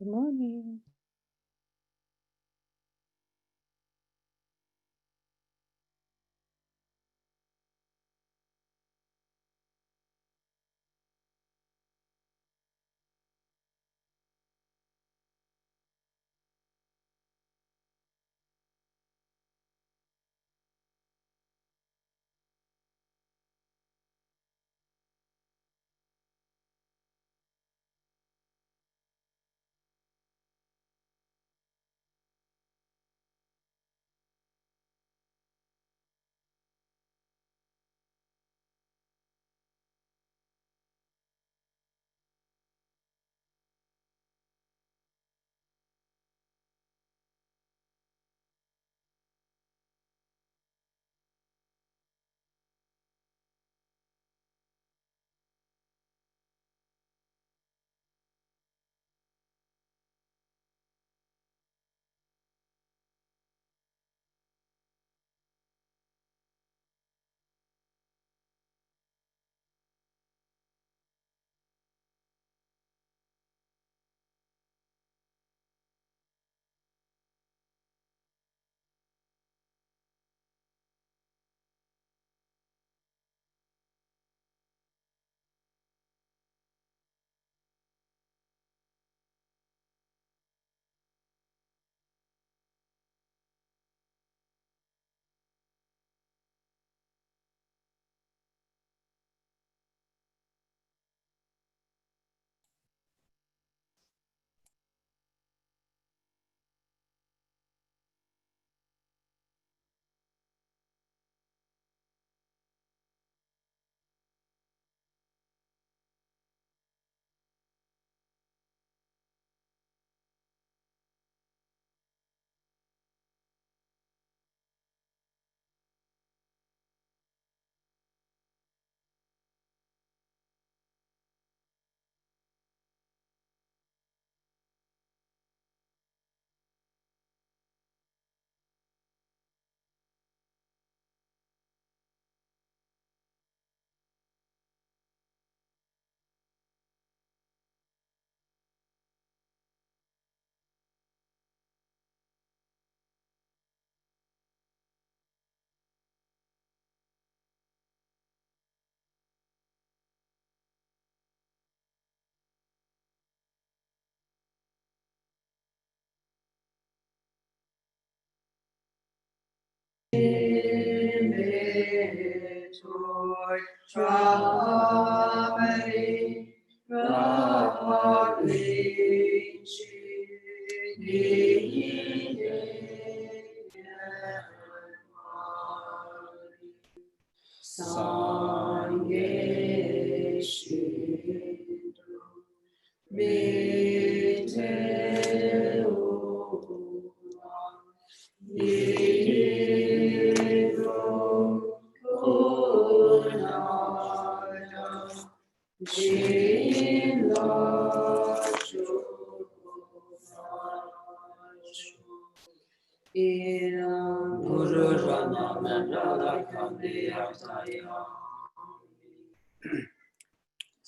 Good morning.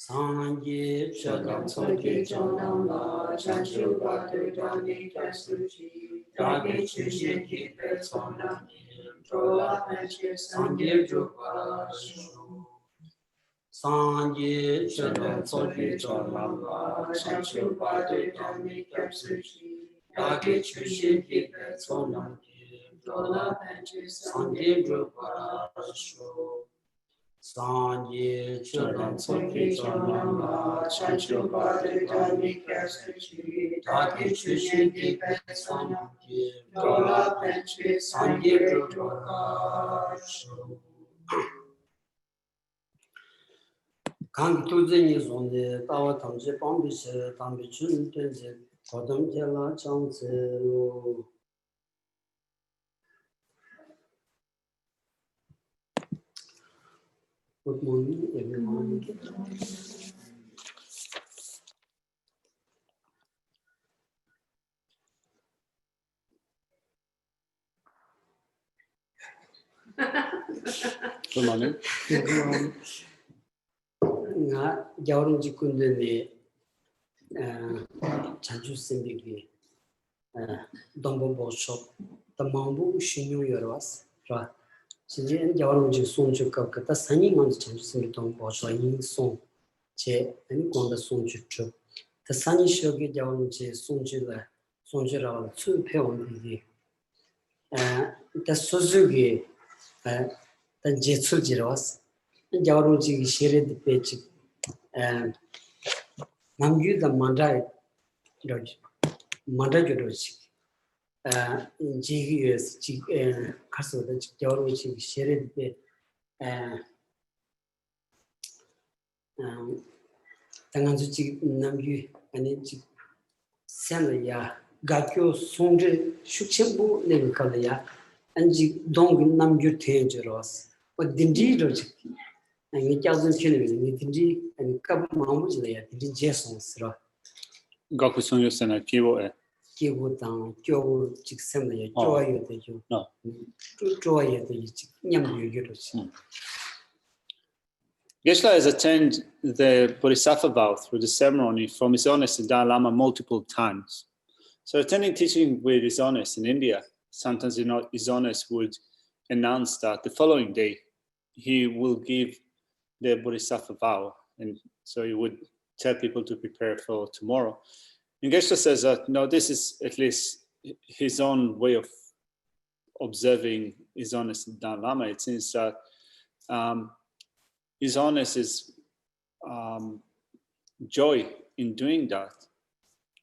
Sangye Chakam Soke Chonamba Chanchu Badu Dani Kasuchi Dagi Chushi Kipe Sonami Trola Penche Sangye Drupa Shu Sangye Chakam Soke Chonamba Chanchu Badu Dani Kasuchi Dagi Chushi Kipe Sonami Trola Penche Sangye Drupa Shu Sangye Chödan Soke Chonamba Chanchu Bade Dani Kasuchi Dagi Chushi Kipe Sonamki Dola Penche Sangye Drupa Shu Kangi Tuze Nizonde Tawa Tamze Pambise Tambi Chun Tenze Kodam Jela Changze Lo Good morning, everyone. Good morning. Nga Gyaurung Jikundeni Chanju Simbigi, Dombo Boshop, the Mambu Shinu Yorwas, Siji and Yawaruji Sonju Kaka, Sunny on the Chanju Simbiton Bosho, Yin Song, Che, and Gonda Sonju Trip. The Sunny Shogi Yawaruji Sonjula, Sonjura, 2 pound the Suzuki, the Jetsujiros, and Yawaruji shared the page. Namgu the Mandai Mandai GUS Castle, the Yawaruji shared the Tanganzuchi Namgu and it Senaya, Gakyo Songe Shuchimbu Linkalaya, and Dong Namgu Tangeros, but Dindi Logic. And it doesn't kill me, and Kab Mamuja, the Jasons. Gaku Sonyo Sena Kiwo. Kiwo down, Kyo Chixemia, joy of the you. No, joy of the Yamu. Geshe has attended the Bodhisattva vow through the ceremony from His Holiness the Dalai Lama multiple times. So attending teaching with His Holiness in India, sometimes His Holiness would announce that the following day he will give the Bodhisattva vow, and so he would tell people to prepare for tomorrow. And Geshe says that no, this is at least his own way of observing His Holiness the Dalai Lama. It seems that His Holiness is joy in doing that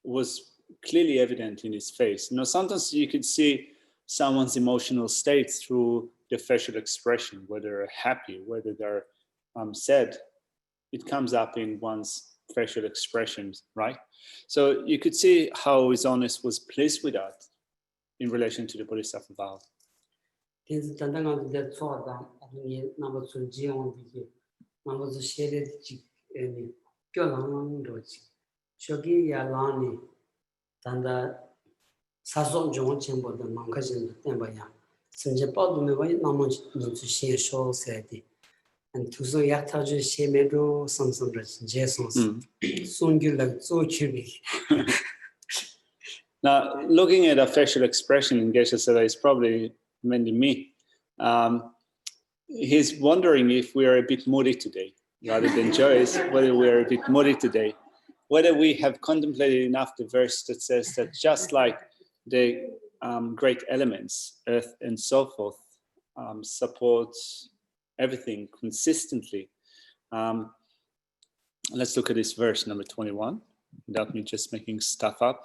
was clearly evident in his face. Sometimes you could see someone's emotional state through the facial expression, whether they're happy, whether they're sad. It comes up in one's facial expressions, right? So you could see how His Holiness was pleased with that in relation to the Bodhisattva vow. Namaz shared Kyolang Rochi. Shogi Yalani Tanda Sason John Chamber, the Mankajin Tembaya. Sanjapad Meway Namaj to share show said. And to so Yataji Shemedo Samson Jasons. Soon you like so chubby. Now, looking at a facial expression in Geshe Sada is probably mainly me. He's wondering if we are a bit moody today, rather than joyous, whether we are a bit moody today, whether we have contemplated enough the verse that says that just like the great elements, earth and so forth, support everything consistently. Let's look at this verse, number 21, without me just making stuff up.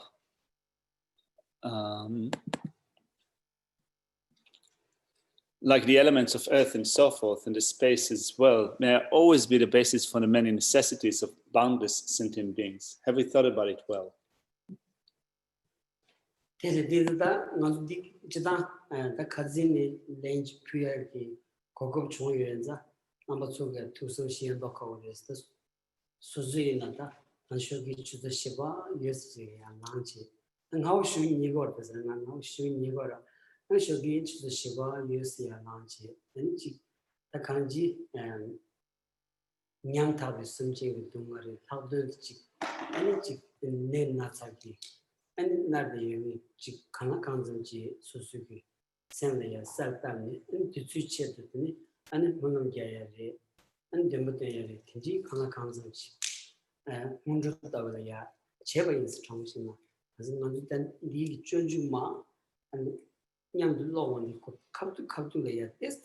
Like the elements of earth and so forth, and the space as well, may always be the basis for the many necessities of boundless sentient beings. Have we thought about it well? I shall be into the Shiva, use the Alanji, and the Kanji and Nyanta with something with Dumari, how does energy in name Natsaki, and Nabi, Kanakanji, Suzuki, Sandaya, Salpani, and the Tuchet, and Munangayari, and Demetayari, Tiji, Kanakanji, $100, Cheva is Chongshima, as not then the Jujuma and Yam the law when you come to layer this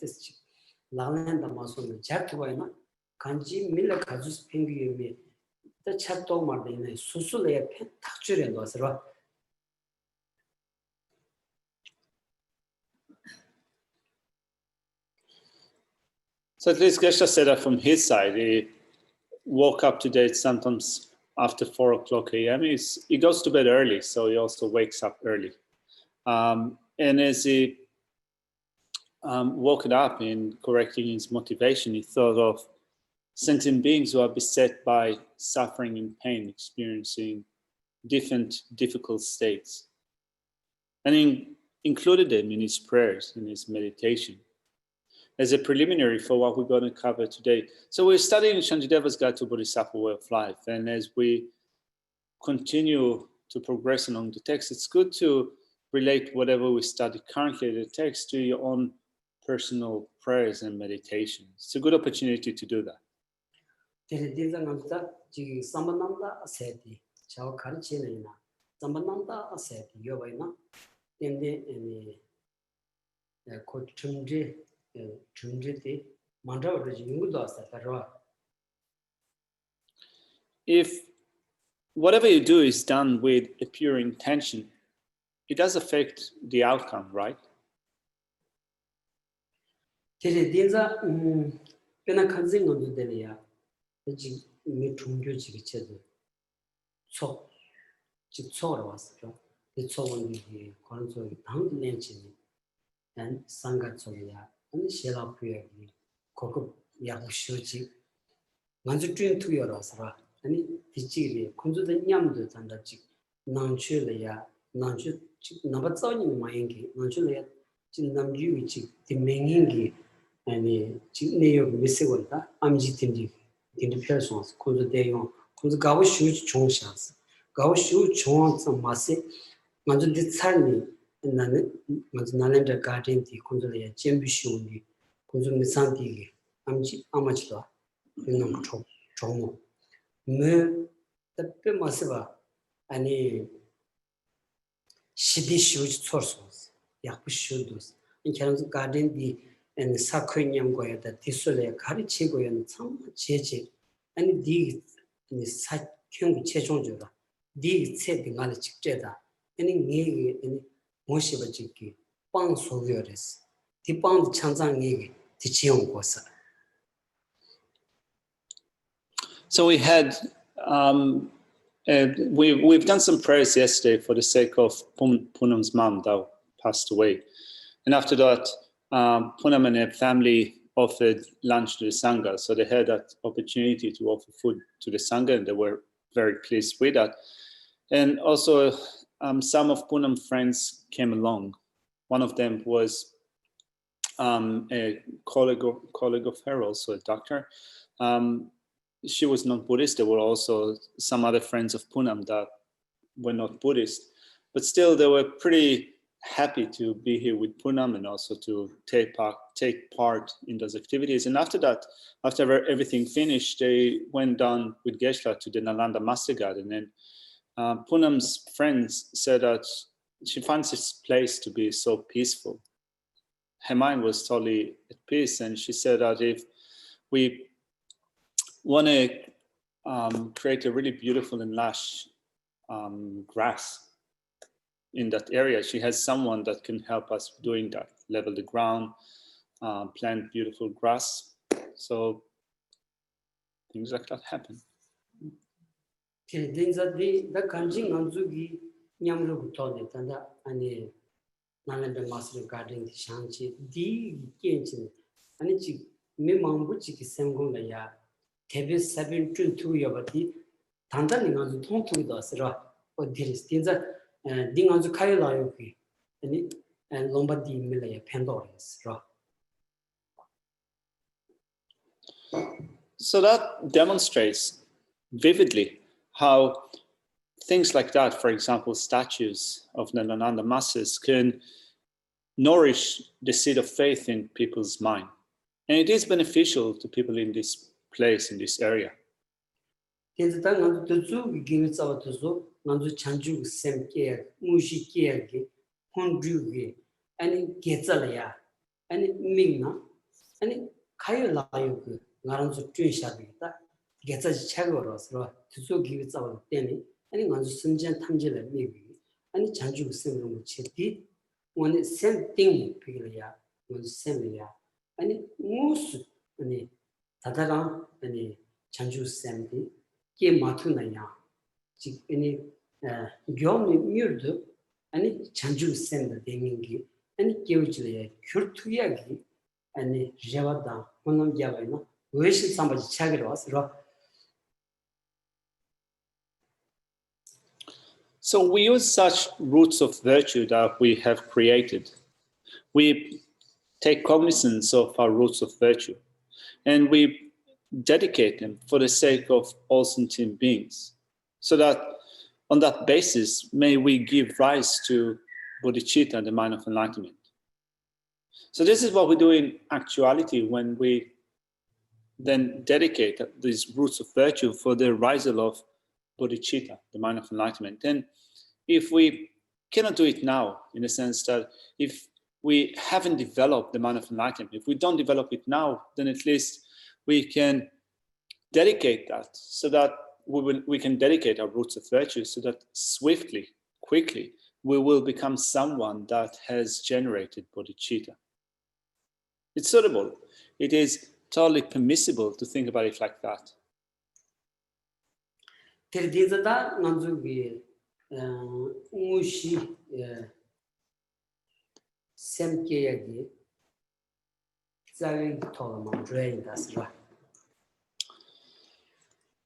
Laland the Mason, Jack Wayna, Kanji, Miller Kazus Pingu me, the chapter Mardina, Susule, Tachurin was right. So at least Geshe said that from his side, he woke up today sometimes after 4 o'clock a.m. He goes to bed early, so he also wakes up early. And as he woke it up in correcting his motivation, he thought of sentient beings who are beset by suffering and pain, experiencing different difficult states. And he included them in his prayers, in his meditation, as a preliminary for what we're going to cover today. So we're studying Shantideva's Guide to Bodhisattva Way of Life. And as we continue to progress along the text, it's good to relate whatever we study currently the text to your own personal prayers and meditation. It's a good opportunity to do that. If whatever you do is done with a pure intention, it does affect the outcome, right? and Sakunyam Goya, the Tisole, Karichi Goya, and some Cheche, and the Sakyung Chechonjura, the said the Malachik Jeda, any Negi, any Moshibajiki, Pang Soviores, the Pang Chanzang Negi, the Chiong Gosa. So we had, we've done some prayers yesterday for the sake of Punam's mom that passed away. And after that, Punam and her family offered lunch to the Sangha. So they had that opportunity to offer food to the Sangha, and they were very pleased with that. And also, some of Punam's friends came along. One of them was a colleague of her, also a doctor. She was not Buddhist. There were also some other friends of Punam that were not Buddhist. But still, they were pretty happy to be here with Punam and also to take part in those activities. And after that, after everything finished, they went down with Geshe to the Nalanda Master Garden. And Punam's friends said that she finds this place to be so peaceful. Her mind was totally at peace. And she said that if we want to create a really beautiful and lush grass in that area, she has someone that can help us doing that, level the ground, plant beautiful grass. So things like that happen. So that demonstrates vividly how things like that, for example, statues of Nanda Masters, can nourish the seed of faith in people's mind. And it is beneficial to people in this place, in this area. So we use such roots of virtue that we have created. We take cognizance of our roots of virtue, and we dedicate them for the sake of all sentient beings, so that On that basis, may we give rise to bodhicitta, the mind of enlightenment. So this is what we do in actuality when we then dedicate these roots of virtue for the arisal of bodhicitta, the mind of enlightenment. And if we cannot do it now, in the sense that if we haven't developed the mind of enlightenment, if we don't develop it now, then at least we can dedicate that so that we can dedicate our roots of virtue so that swiftly, quickly, we will become someone that has generated bodhicitta. It's suitable. It is totally permissible to think about it like that.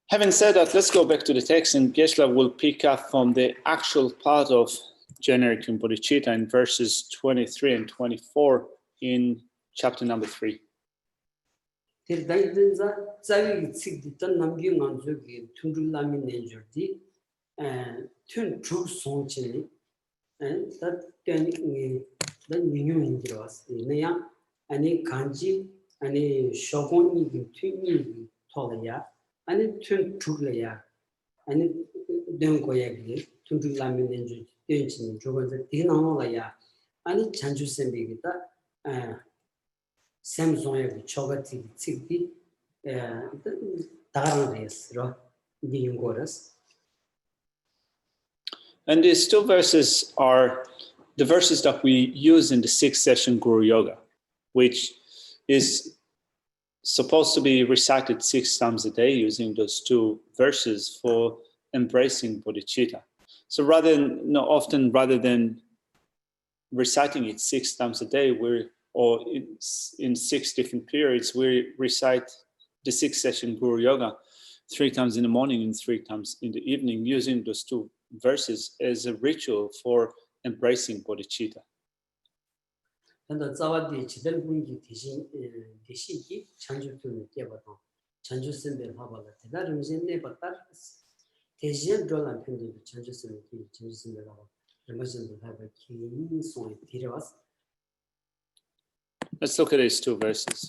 Having said that, let's go back to the text, and Geshe will pick up from the actual part of generating bodhicitta in verses 23 and 24 in chapter number 3. And these two verses are the verses that we use in the 6th session Guru Yoga, which is supposed to be recited 6 times a day using those 2 verses for embracing bodhicitta. So rather than reciting it 6 times a day, or in 6 different periods, we recite the 6th session Guru Yoga 3 times in the morning and 3 times in the evening, using those 2 verses as a ritual for embracing bodhicitta. And let's look at these 2 verses.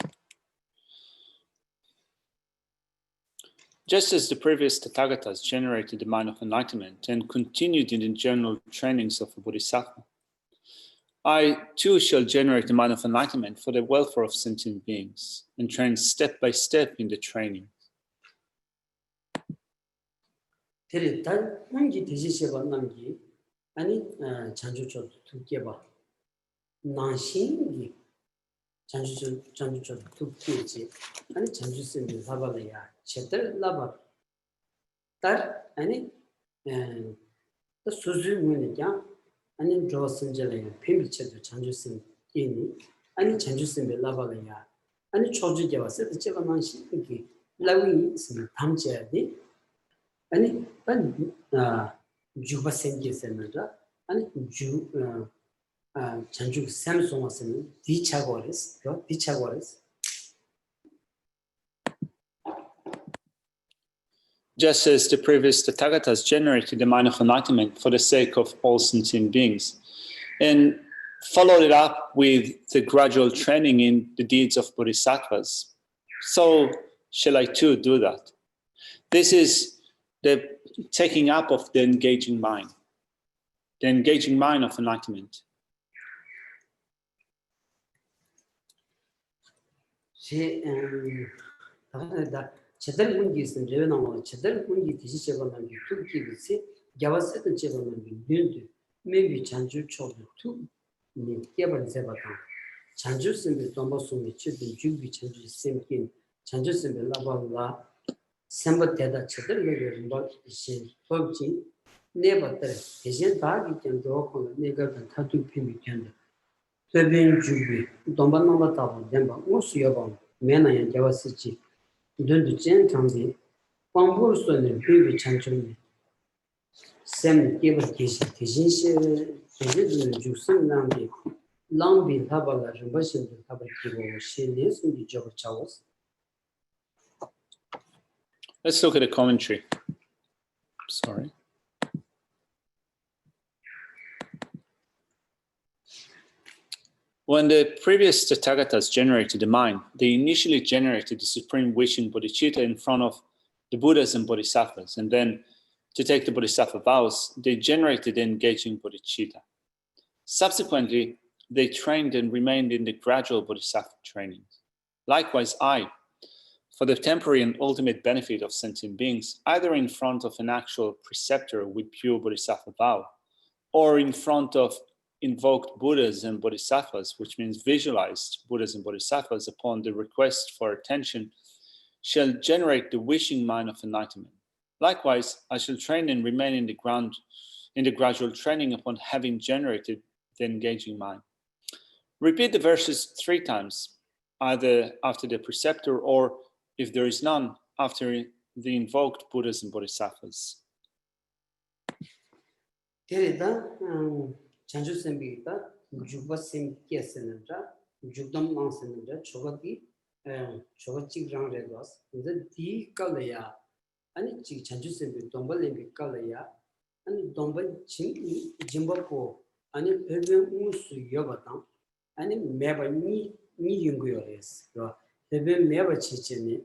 Just as the previous Tathagatas generated the mind of enlightenment and continued in the general trainings of a Bodhisattva, I too shall generate the mind of enlightenment for the welfare of sentient beings and train step by step in the training. Just as the previous Tathagatas generated the mind of enlightenment for the sake of all sentient beings, and followed it up with the gradual training in the deeds of bodhisattvas, so shall I too do that. This is the taking up of the engaging mind of enlightenment. 제대로 문제 있으면 레베나고 제대로 문제 디시셔가는 게 투기비시 야와세도 제거는 게 매비 잔주 초도 투 깨버린 세바다 잔주 쓰면 dombo스미 치든 준비 잔주 셈긴 잔주 쓰면 라바라 셈버대다 제대로 내려는 거 이신 법지 네버터 대신 다기 견도 그 내가 타투 피미 견도 세빈 준비 dom반나바다 된바 우수여방 매나야 야와스지 dundu chen tangdi pangpur suanir bibi chanchurmi sem kebar Geshe tejin she dundu juksam namdi langbi thabala rinpashindu thabar kibo she nesundi jobar chawas. Let's look at the commentary. Sorry. When the previous Tathagatas generated the mind, they initially generated the supreme wishing bodhicitta in front of the Buddhas and Bodhisattvas, and then to take the Bodhisattva vows, they generated the engaging bodhicitta. Subsequently, they trained and remained in the gradual Bodhisattva training. Likewise, for the temporary and ultimate benefit of sentient beings, either in front of an actual preceptor with pure Bodhisattva vow, or in front of invoked Buddhas and Bodhisattvas, which means visualized Buddhas and Bodhisattvas upon the request for attention, shall generate the wishing mind of enlightenment. Likewise, I shall train and remain in the gradual training upon having generated the engaging mind. Repeat the verses 3 times, either after the preceptor or, if there is none, after the invoked Buddhas and Bodhisattvas. Chanju Sembita, Juba Sim Kiasenja, Judam Lansenja, Chogati, Chogachi Grand Regos, the D Kalaya, and Chanju Sembi, Dombalimbi Kalaya, and Domba Jimbapo, and a Pebble Musu Yobatan, and a Meba Ni Yungures, Pebble Meba Chicheni,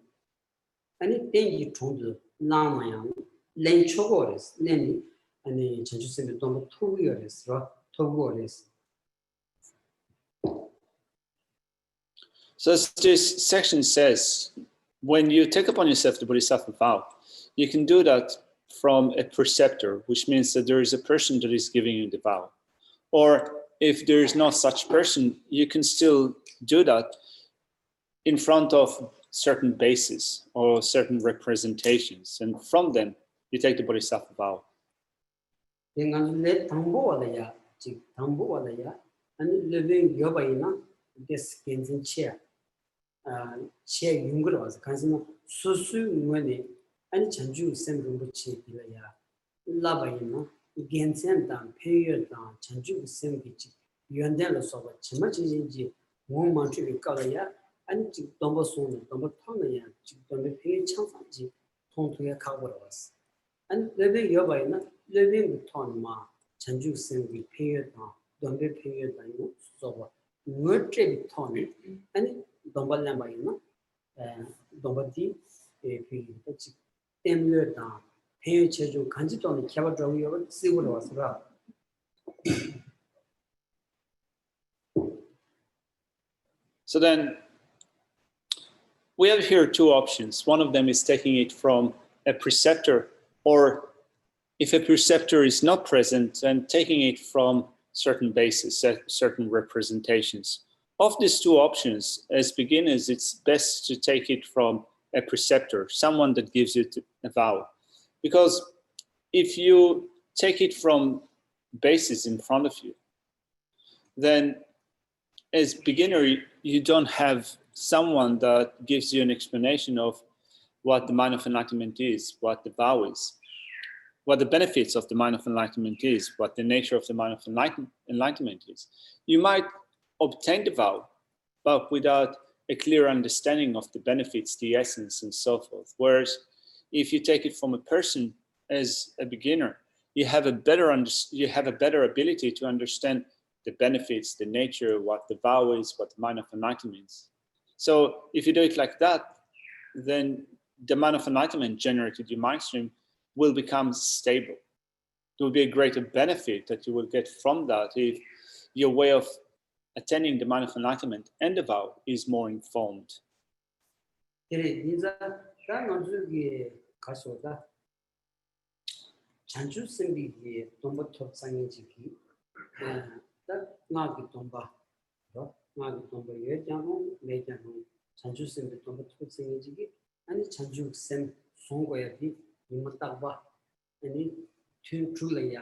and a Tengi Tundu, Lamayang, Len Chogores, Lenny, and a Chanju Sembi Domba 2 years, So as this section says, when you take upon yourself the Bodhisattva vow, you can do that from a preceptor, which means that there is a person that is giving you the vow. Or if there is not such person, you can still do that in front of certain bases or certain representations. And from them, you take the Bodhisattva vow. And living Yobaina, this Gensin chair. Chair Younger was Kansino, Susu Muni, and Chanju Sembuchi, Lavaina, Gensen down, period down, Chanju Sembichi, Yandela Soba, Chimachi, Montri Kalaya, and Domboson, Dombotonaya, Dombe Pay Chanfaji, Tontuya Kawaras. And living Yobaina, living with Tonma, Chanju Sembi, period down. Dombe period dino soba nurture tone and domba lambaino dombati period down pay cheju kanji tone kaba drawi over siguro was ra. So then we have here 2 options. One of them is taking it from a preceptor, or if a preceptor is not present, then taking it from certain bases, certain representations. Of these 2 options, as beginners, it's best to take it from a preceptor, someone that gives you a vow. Because if you take it from bases in front of you, then as beginner, you don't have someone that gives you an explanation of what the mind of enlightenment is, what the vow is, what the benefits of the mind of enlightenment is, what the nature of the mind of enlightenment is. You might obtain the vow, but without a clear understanding of the benefits, the essence, and so forth. Whereas if you take it from a person as a beginner, you have a better ability to understand the benefits, the nature, what the vow is, what the mind of enlightenment is. So if you do it like that, then the mind of enlightenment generated your mind stream will become stable. There will be a greater benefit that you will get from that if your way of attending the mind of enlightenment and the vow is more informed. Any truly,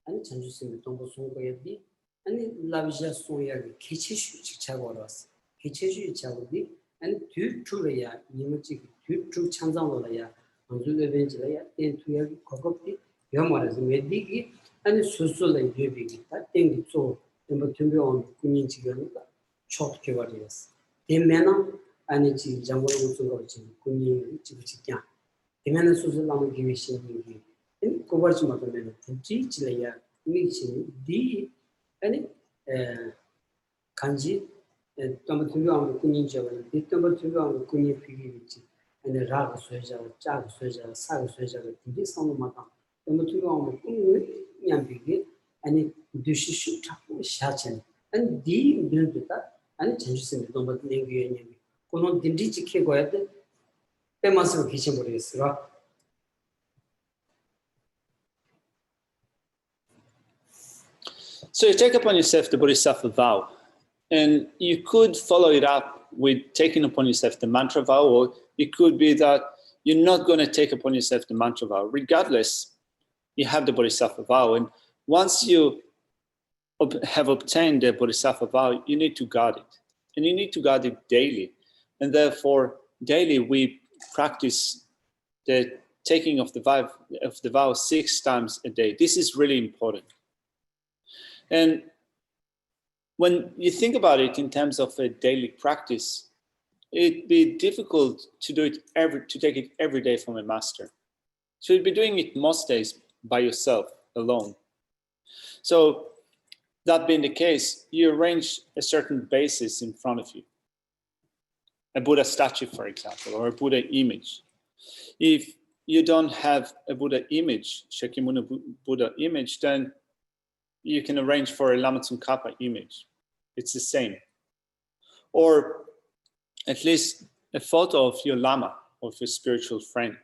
and Chanjusim Tombo Songoyadi, and Lavija Soya, Kichish Chavoras, Kichish Chavodi, and two truly, Nimuchi, two true Chanzalaya, and Zulevangela, and to have Kokopti, Yomaras, Medigi, and Susula Yubigi, that thing it's so, number 2 on Kuninchigan, short Kivarias. The manner and it's Jambo Kunin Chibuchikan. The manner Susulam Givishin. Coverage Mataman, teach layer, mixing D and 간지 또 중요한 군인적으로 또 중요한 군인 비리지 and 락 소자 짝 소자 사 소자가 되게 상마다 또 중요한 군인 냠비게 아니 두시슈 타고 샤chen and 디 빌드다 아니 전주선 또 뭐든 얘기해 그런 딘디 지켜 거야 돼 빼면서 기체 모르겠어 So you take upon yourself the Bodhisattva vow, and you could follow it up with taking upon yourself the mantra vow, or it could be that you're not going to take upon yourself the mantra vow. Regardless, you have the Bodhisattva vow, and once you have obtained the Bodhisattva vow, you need to guard it, and you need to guard it daily. And therefore, daily we practice the taking of the vow 6 times a day. This is really important. And when you think about it in terms of a daily practice, it'd be difficult to take it every day from a master. So you'd be doing it most days by yourself, alone. So that being the case, you arrange a certain basis in front of you. A Buddha statue, for example, or a Buddha image. If you don't have a Buddha image, Shakyamuni Buddha image, then you can arrange for a Lama Tsongkhapa image. It's the same. Or at least a photo of your Lama, of your spiritual friend.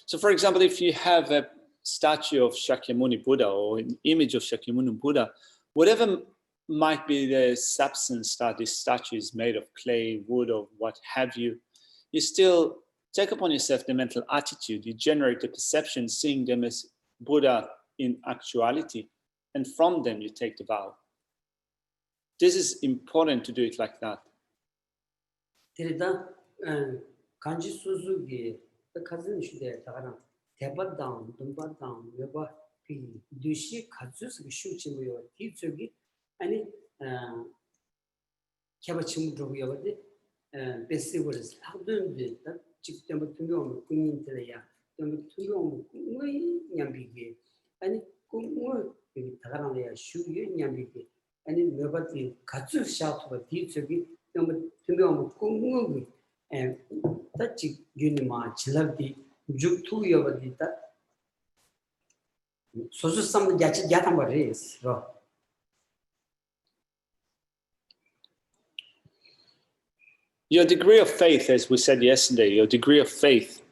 So for example, if you have a statue of Shakyamuni Buddha or an image of Shakyamuni Buddha, whatever might be the substance that this statue is made of, clay, wood, or what have you, you still take upon yourself the mental attitude. You generate the perception, seeing them as Buddha in actuality, and from them you take the vow. This is important to do it like that. 간지 수수기 가진 시대에 다가나 대바당 동바당 여바 그 두시 가주스 슈치고요 뒤쪽이 아니 개바침으로 여바데 베스티벌스 하던데 직접 통용 군인들이야 좀 통용 뭐이 냠비게 아니 그 다가나야 슈유 냠비게 아니 여바티 가주 샤트가 뒤쪽이 좀 통용 공무기 다치 균이마 질럽디 죽투 여바디다 소소삼 야치 야탄 버리스 로 Your degree of faith, as we said yesterday, your degree of faith,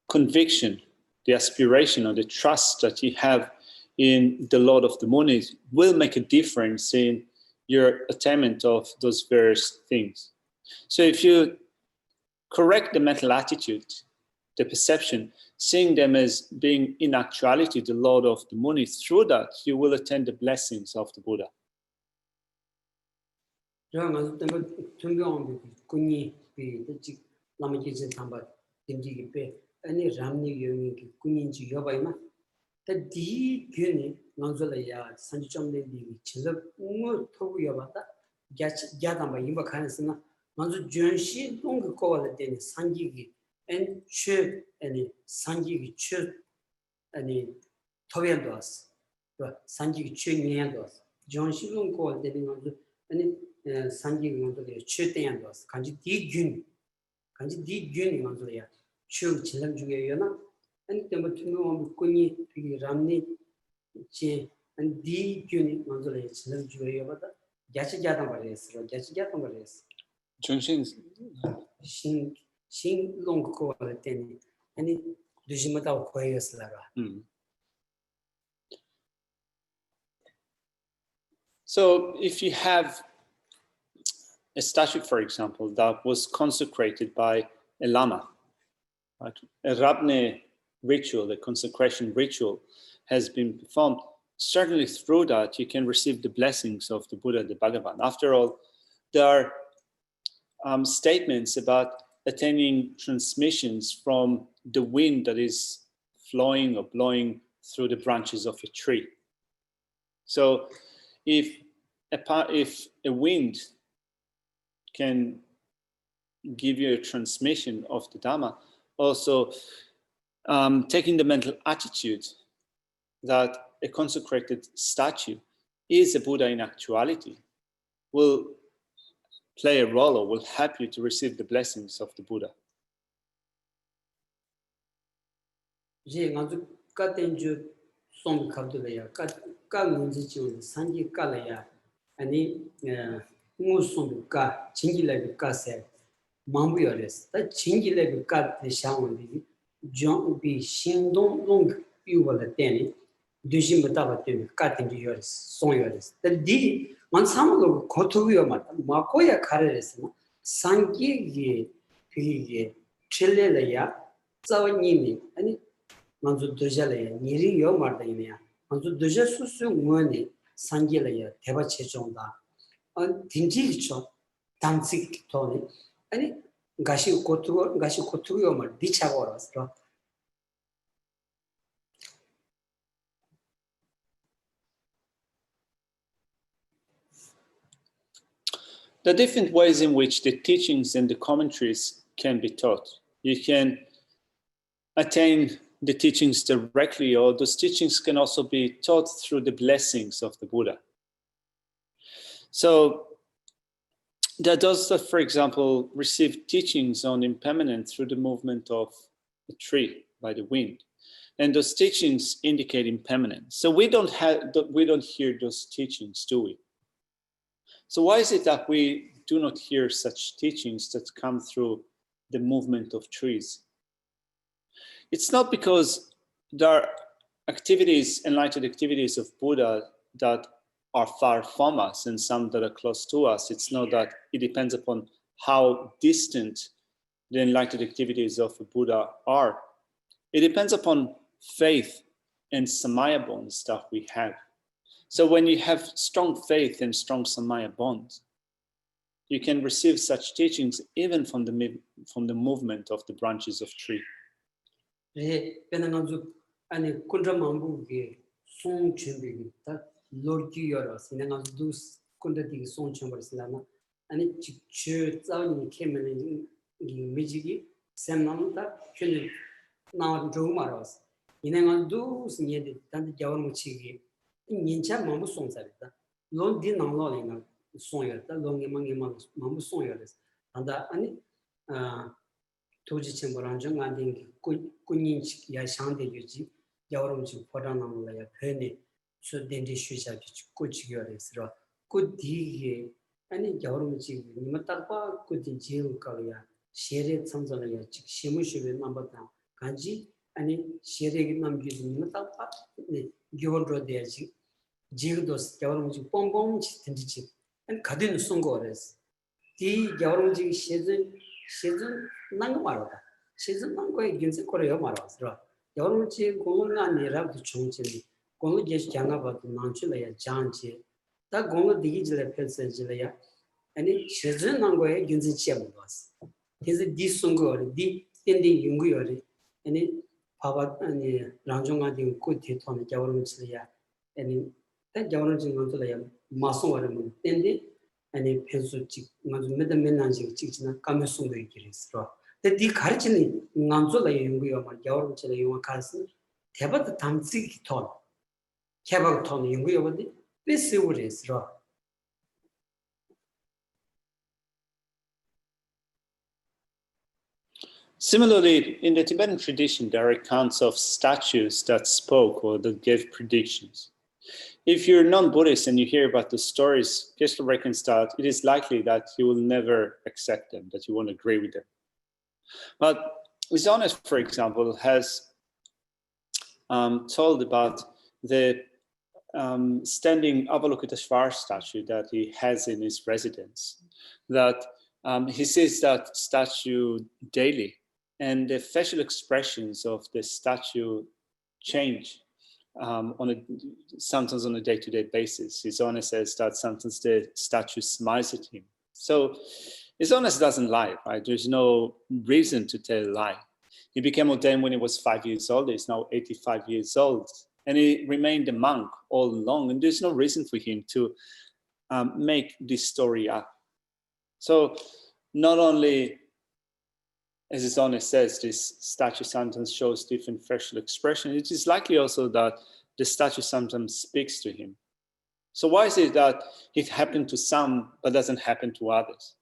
conviction, the aspiration or the trust that you have in the Lord of the Moonies will make a difference in your attainment of those various things. So if you correct the mental attitude, the perception, seeing them as being in actuality the Lord of the Moonies, through that you will attain the blessings of the Buddha. kunyi pe de lama ji jin thamba dimji gi pe ani ramni yomi gi kunyin ji yobai ma ta di gyuni ngangzola ya sanji chomne di chila ngo thogu yobata gyadam ba yimba khansna ngangzo jönshi dong ko wala de sanji gi en che ani sanji gi che ani thoben dos sanji gi che nyen dos jönshi dong ko wala de ngangzo ani sanji ngangzo che ten dos kanji di gyun ngangzo ya chu chilam juge yona ani temba tuno kunyi pi ramni che ani di gyun ngangzo ya chilam juge yobata gyachi gyadam bares Jungshin shin long ko wala ten ani dujimata ko yeslara. So if you have a statue, for example, that was consecrated by a lama, right? A Rabne ritual, a consecration ritual has been performed. Certainly through that, you can receive the blessings of the Buddha, the Bhagavan. After all, there are statements about attaining transmissions from the wind that is flowing or blowing through the branches of a tree. So if a wind can give you a transmission of the Dhamma, also taking the mental attitude that a consecrated statue is a Buddha in actuality, will play a role or will help you to receive the blessings of the Buddha. Je nganzu ka tenju som khabdu ya ka ngunzi chi sanji ka la ya ani ngu som ka chingi la ka se mambu yores ta chingi la ka de shang di jon bi shin dong long yu wala teni dujim ba ba te ka tenju yores son yores ta di man sam lo kotu yo ma ko ya khares na sangi ge phi ge chele la ya zawani ni ani manzu dojale niri yo marda inya manzu doja susu ngone sangela ya teba chejonda an dinji cho damsik tone ani gashi kotu yo mar dichagoras ro. The different ways in which the teachings and the commentaries can be taught. You can attain the teachings directly, or those teachings can also be taught through the blessings of the Buddha. So there does, for example, receive teachings on impermanence through the movement of a tree by the wind. And those teachings indicate impermanence. So we don't hear those teachings, do we? So why is it that we do not hear such teachings that come through the movement of trees? It's not because there are activities, enlightened activities of Buddha that are far from us and some that are close to us. It's not that it depends upon how distant the enlightened activities of a Buddha are. It depends upon faith and samaya bonds that we have. So when you have strong faith and strong samaya bonds, you can receive such teachings even from the movement of the branches of tree. Ani kundra mambu ge song chimbi ta lorgi yoros nanga dus kundra di song chimbar silana ani chichu tsawni kemen gi mijigi semnam ta kyun na ro maros inanga dus nyede tan jawar muchigi nincha mambu song sa ta lon di nang lo lena song yor ta long ngi mambu song yores anda ani toji chimbaran jang anding kunyin ya shang de yuji yawrum chi podana la ya phene so dendi shuja chi ko chi yores ro ko di ani yawrum chi nimata pa ko di jil ka ya shere samjala ya chi shemu shebe number ta kanji ani shere gi nam gi nimata pa ne gyol ro de ji jil dos yawrum chi pom chi dendi chi an kadin sungo res di yawrum chi shezun nang maroda shezun nang ko ginse koreyo maros 여러 지 공을 아니라도 총진이 공을 계속 장아봐도 만출래야 장지 다 공을 디기질에 펼쳐질래야 아니 시즌한 거에 윤진치야 먹었어 그래서 디송거 디 텐디 용구요리 아니 봐봐 아니 랑종아디 꽃이 토는 겨울을치야 아니 다 겨울을 것들이야 마송어는 텐디 아니 펜수직 맞은 매단맨난지 찍지나 까메송도 있기랬어 디 가르치는 남조가 연구요 말 겨울철에 용어 가서 대바도 담직이 돈 개발 돈 연구요 근데 베스우레스로 Similarly, in the Tibetan tradition, there are accounts of statues that spoke or that gave predictions. If you're non-Buddhist and you hear about the stories, Geshe reckons that it is likely that you will never accept them, that you won't agree with them. But Isonis, for example, has told about the standing Avalokiteshvara statue that he has in his residence, that he sees that statue daily, and the facial expressions of the statue change sometimes on a day-to-day basis. Isonis says that sometimes the statue smiles at him. So Isonis doesn't lie, right? There's no reason to tell a lie. He became ordained when he was 5 years old. He's now 85 years old. And he remained a monk all along. And there's no reason for him to make this story up. So not only, as Isonis says, this statue sometimes shows different facial expressions, it is likely also that the statue sometimes speaks to him. So why is it that it happened to some but doesn't happen to others?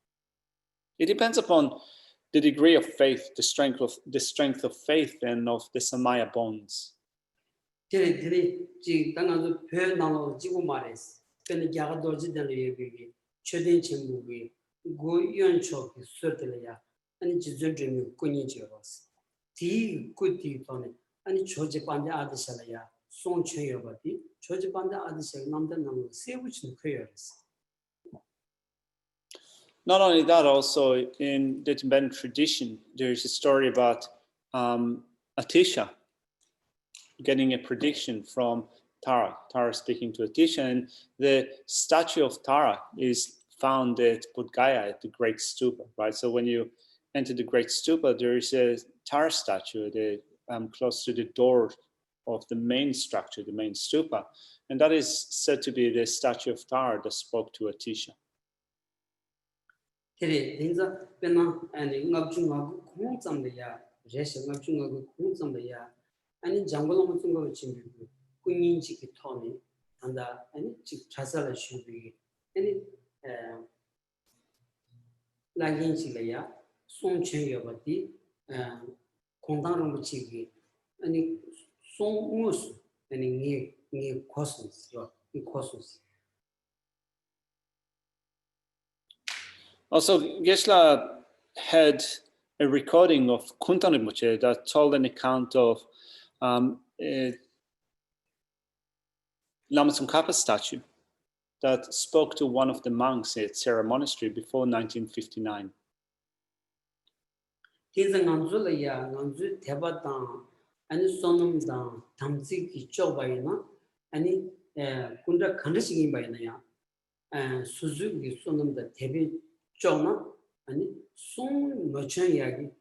It depends upon the degree of faith, the strength of faith and of the samaya bonds. Tiri ji tanga phe nalo jigu mares. Pen gyaga dorji dan yebi chöden chembu go yon chok sotele ya. Ani ji zöndremi kunyi jebas. Ti kuti tone ani choje pande adishala ya. Son chöyo bati choje pande adishala namda nalo sevuchin khöyores. Not only that, also in the Tibetan tradition, there's a story about Atisha getting a prediction from Tara. Tara speaking to Atisha, and the statue of Tara is found at Bodh Gaya at the Great Stupa, right? So when you enter the Great Stupa, there is a Tara statue close to the door of the main structure, the main stupa, and that is said to be the statue of Tara that spoke to Atisha. Tiri dinza pena ani ngabchunga khung samde ya resha ngabchunga khung samde ya ani jangolo mutsungo chimbi kunyin chi ki thoni anda ani chi thasala shubi ani lagin chi la ya song chen yobati kondang rom chi gi ani song mus ani ngi cosmos yo cosmos. Also, Geshe had a recording of Kuntan Rinpoche that told an account of Lama Tsongkhapa statue that spoke to one of the monks at Sera Monastery before 1959. Tinza nganzu la ya nganzu theba ta ani sonum da thamsi ki chobai na ani kunda khandashi bai na ya suzu gi sonum da thebe chona ani song nochen yagi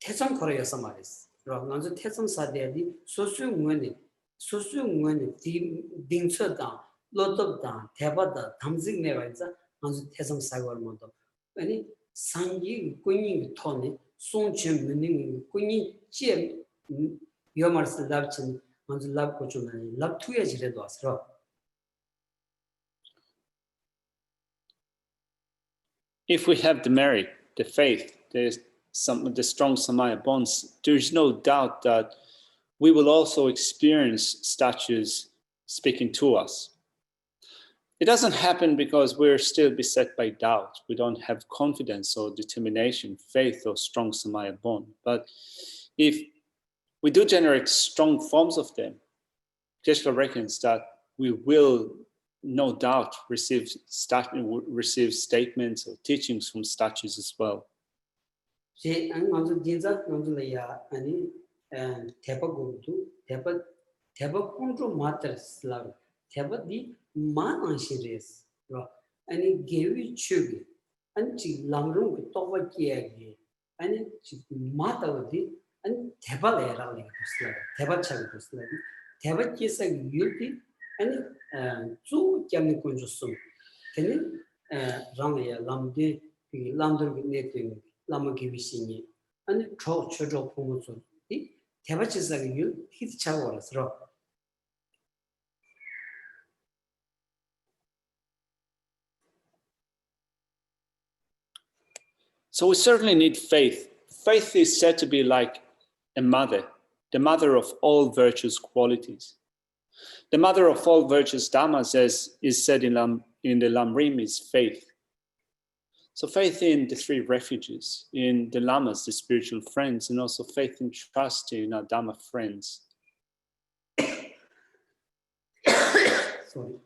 thesam khore samaris ro nganzu thesam sadyadi sosu ngwani di dingcha da lotob da theba da thamsi ne bai za nganzu thesam sagwar mo do ani sangi kunyi thone song chen mening kunyi che yomars labchen nganzu lab ko chona lab thuya jire do asro. If we have the merit, the faith, the strong samaya bonds, there's no doubt that we will also experience statues speaking to us. It doesn't happen because we're still beset by doubt. We don't have confidence or determination, faith or strong samaya bond. But if we do generate strong forms of them, Geshe reckons that we will no doubt receive statements or teachings from statues as well. And two Jamie Kunjusum. Can you Ramaya Lamde, Lander Nating, Lamagivisini, and Church of Pomoso? Tabachis like you, his chowers rock. So we certainly need faith. Faith is said to be like a mother, the mother of all virtuous qualities. The mother of all virtuous dhammas, as is said in the Lamrim, is faith. So faith in the three refuges, in the lamas, the spiritual friends, and also faith and trust in our dhamma friends. Sorry.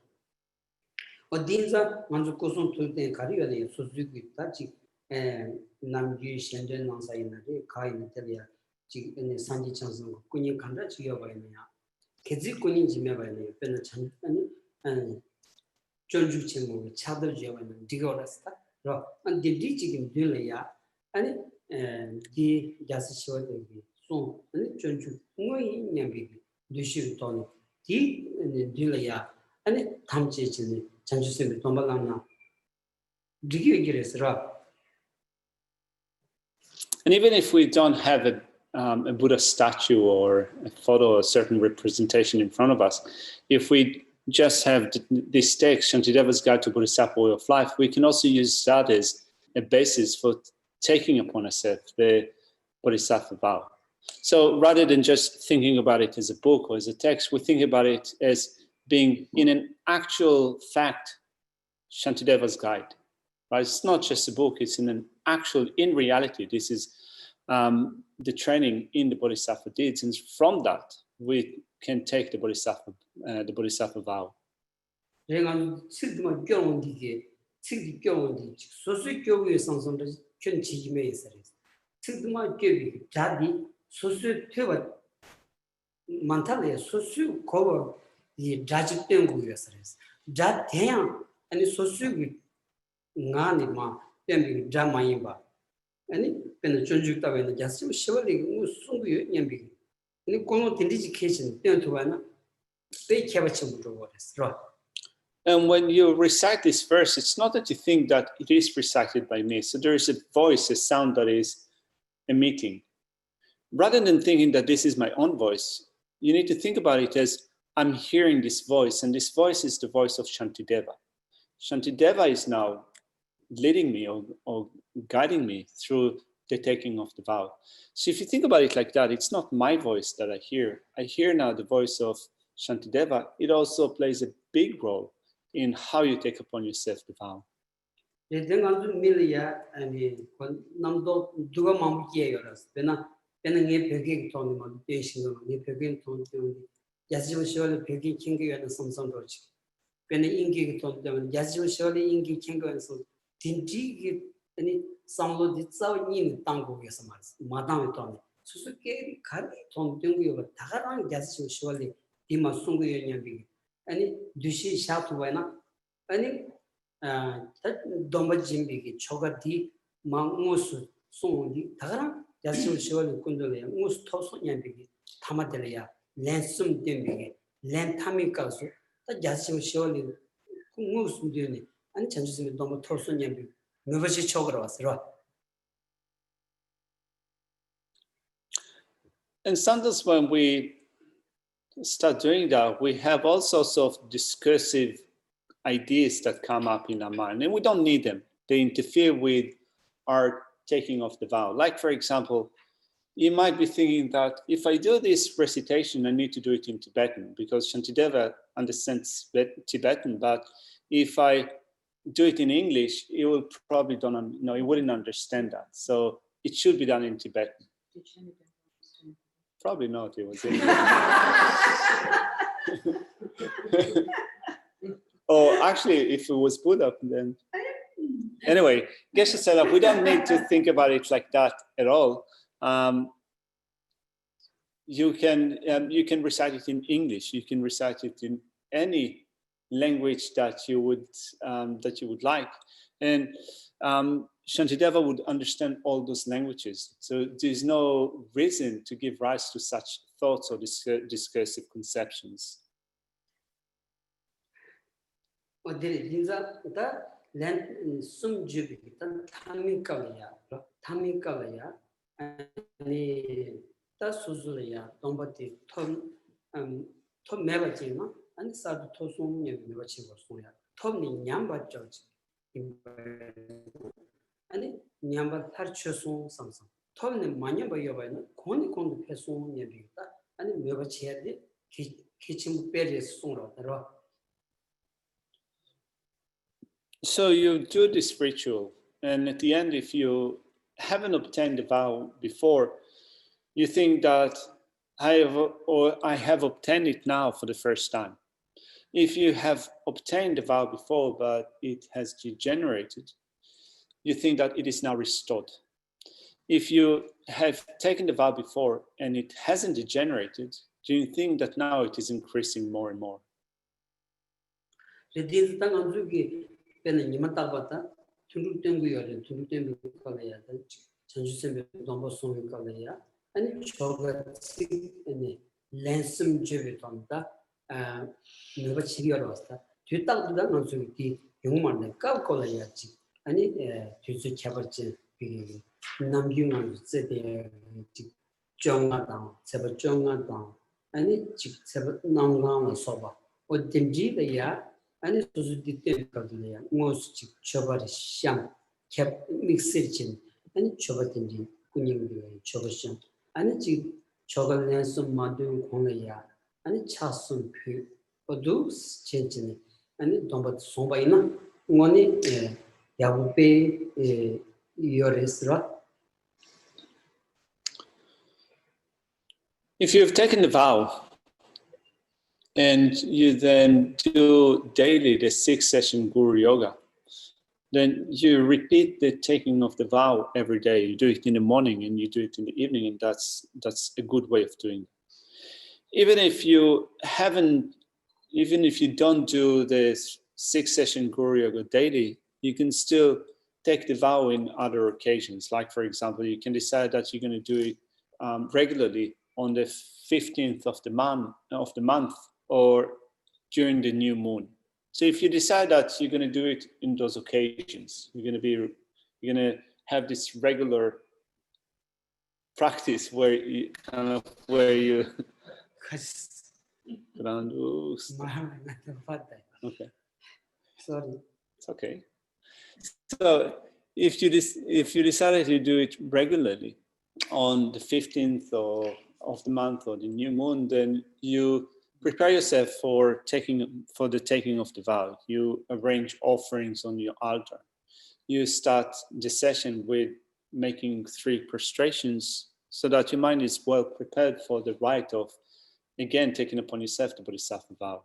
But these are Manzukoson to the Kariya, Suzuki Tachi, and Namji Shenden Nansayina, Kai Natalia, and the Sanji Chanson, Kunyi Kandachi of Kezi Kunin Jimeva, Penachan, and Jonju Chemo, Chadar Javan, and Digorasta, and the Dichik Dulaya, and the Jasisho, so, and Jonju, Moy Nambi, Dushi Tony, T and Dulaya, and Tamchi, Chanjusim, Tombalana. And even if we don't have a Buddha statue or a photo, a certain representation in front of us, if we just have this text, Shantideva's Guide to Bodhisattva Way of Life. We can also use that as a basis for taking upon ourselves the Bodhisattva vow. So rather than just thinking about it as a book or as a text, we think about it as being in an actual fact, Shantideva's Guide. Right? It's not just a book, it's in reality, this is the training in the Bodhisattva deeds. And from that, we can take the Bodhisattva vow. And when you recite this verse, it's not that you think that it is recited by me. So there is a voice, a sound that is emitting. Rather than thinking that this is my own voice, you need to think about it as I'm hearing this voice, and this voice is the voice of Shantideva. Shantideva is now leading me or guiding me through the taking of the vow. So if you think about it like that, it's not my voice that I hear. I hear now the voice of Shantideva. It also plays a big role in how you take upon yourself the vow. And sometimes when we start doing that, we have all sorts of discursive ideas that come up in our mind, and we don't need them. They interfere with our taking of the vow. Like, for example, you might be thinking that if I do this recitation, I need to do it in Tibetan because Shantideva understands Tibetan, but if I do it in English, it will probably he wouldn't understand that. So it should be done in Tibetan. Probably not, it was English. Or actually, if it was Buddha, then... Anyway, Geshe said that we don't need to think about it like that at all. You can recite it in English. You can recite it in any language that you would like, and Shantideva would understand all those languages. So there's no reason to give rise to such thoughts or discursive conceptions. So you do this ritual, and at the end, if you haven't obtained the vow before, you think that I have obtained it now for the first time. If you have obtained the vow before, but it has degenerated, you think that it is now restored. If you have taken the vow before and it hasn't degenerated, do you think that now it is increasing more and more? o dimji the ya, and it was the Kadulia, most chobar sham, kept mixing, and chobatinji, kuning chobasham, and it chobalansom madu konaya, and it chasum pu, or do's changing, and it don't but sombaina, one yabupe your restaurant. If you've taken the vow and you then do daily the 6-session Guru Yoga, then you repeat the taking of the vow every day. You do it in the morning and you do it in the evening, and that's a good way of doing it. Even if you don't do this 6-session Guru Yoga daily, you can still take the vow in other occasions. Like, for example, you can decide that you're going to do it regularly on the 15th of the month or during the new moon. So if you decide that you're going to do it in those occasions, you're going to have this regular practice where you okay. Sorry. It's okay. So if you decided to do it regularly on the 15th of the month or the new moon, then you prepare yourself for the taking of the vow. You arrange offerings on your altar. You start the session with making 3 prostrations so that your mind is well prepared for the rite of, again, taking upon yourself the Bodhisattva vow.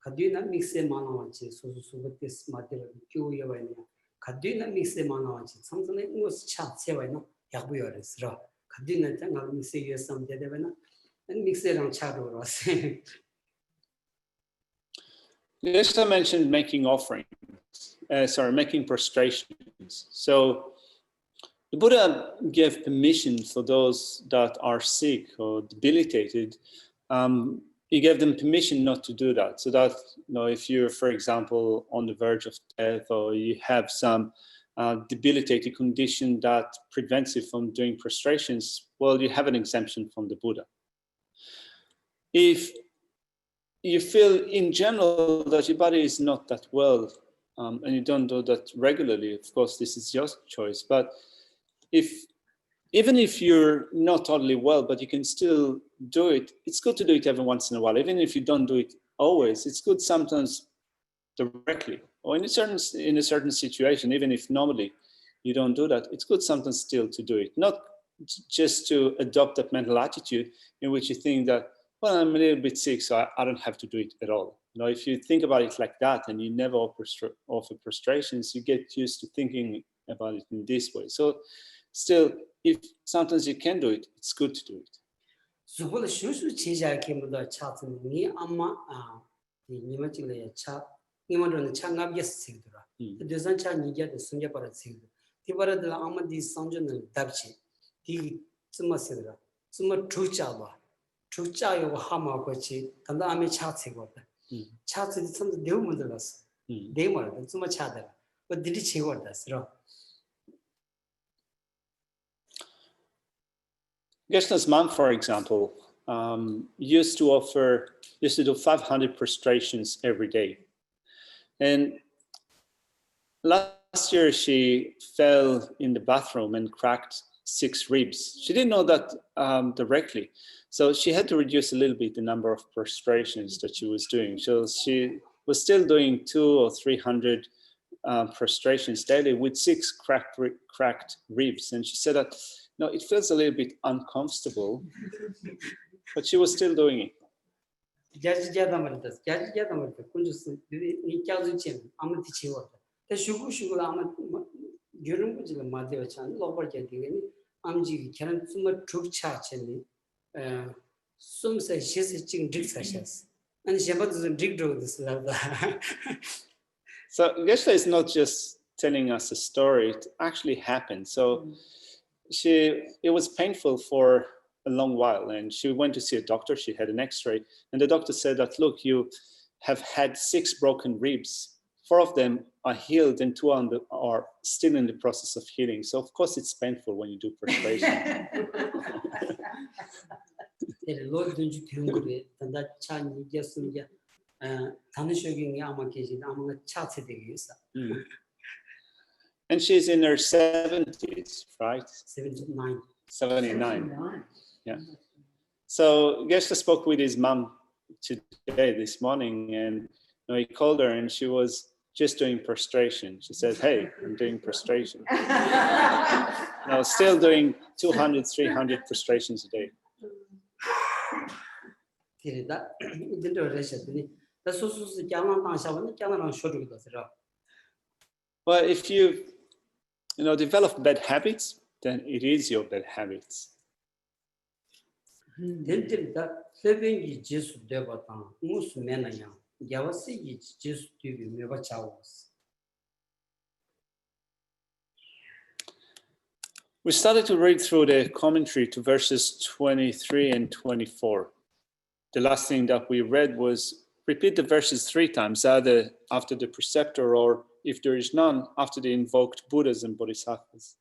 Kaduna mixe manawachi so this material kyo Kaduna mixe manawachi something was chat sevena yabuyoris ra Kaduna tangal mixe yesam dedevena and mixe on chat or Geshe mentioned making offerings, making prostrations. So the Buddha gave permission for those that are sick or debilitated. He gave them permission not to do that. So that, if you're, for example, on the verge of death, or you have some debilitating condition that prevents you from doing prostrations, well, you have an exemption from the Buddha. If you feel in general that your body is not that well, and you don't do that regularly, of course, this is your choice. But even if you're not totally well, but you can still do it, it's good to do it every once in a while. Even if you don't do it always, it's good sometimes directly, or in a certain situation, even if normally you don't do that, it's good sometimes still to do it. Not just to adopt that mental attitude in which you think that, well, I'm a little bit sick, so I don't have to do it at all. If you think about it like that and you never offer prostrations, you get used to thinking about it in this way. So still, if sometimes you can do it, it's good to do it. Zubul shushu chija kemuda chatun ni amma ni machile chat ni madon changab yes sigdura. The design cha ni get the sunja para sigdu. Tibara de la amma di sanjon dabchi. Di tsuma sigdura. Tsuma trucha yo hama kochi tanda ame chat sigota. Chat is some dew mundalas. They were tsuma chadara. But did it chiward us? Geshe's mom, for example, used to do 500 prostrations every day. And last year she fell in the bathroom and cracked 6 ribs. She didn't know that directly. So she had to reduce a little bit the number of prostrations that she was doing. So she was still doing 200 or 300 prostrations daily with 6 cracked ribs. And she said that, it feels a little bit uncomfortable, but she was still doing it. So Geshe is not just telling us a story, it actually happened. So it was painful for a long while, and she went to see a doctor. She had an x-ray, and the doctor said that, look, you have had 6 broken ribs. 4 of them are healed and 2 are still in the process of healing. So of course it's painful when you do prostration. And she's in her 70s, right? 79. 79. Yeah. So Geshe spoke with his mom today, this morning, and he called her, and she was just doing prostration. She says, hey, I'm doing prostration. No, still doing 200, 300 prostrations a day. Well, if you develop bad habits, then it is your bad habits. We started to read through the commentary to verses 23 and 24. The last thing that we read was repeat the verses 3 times, either after the preceptor or, if there is none, after the invoked Buddhas and Bodhisattvas.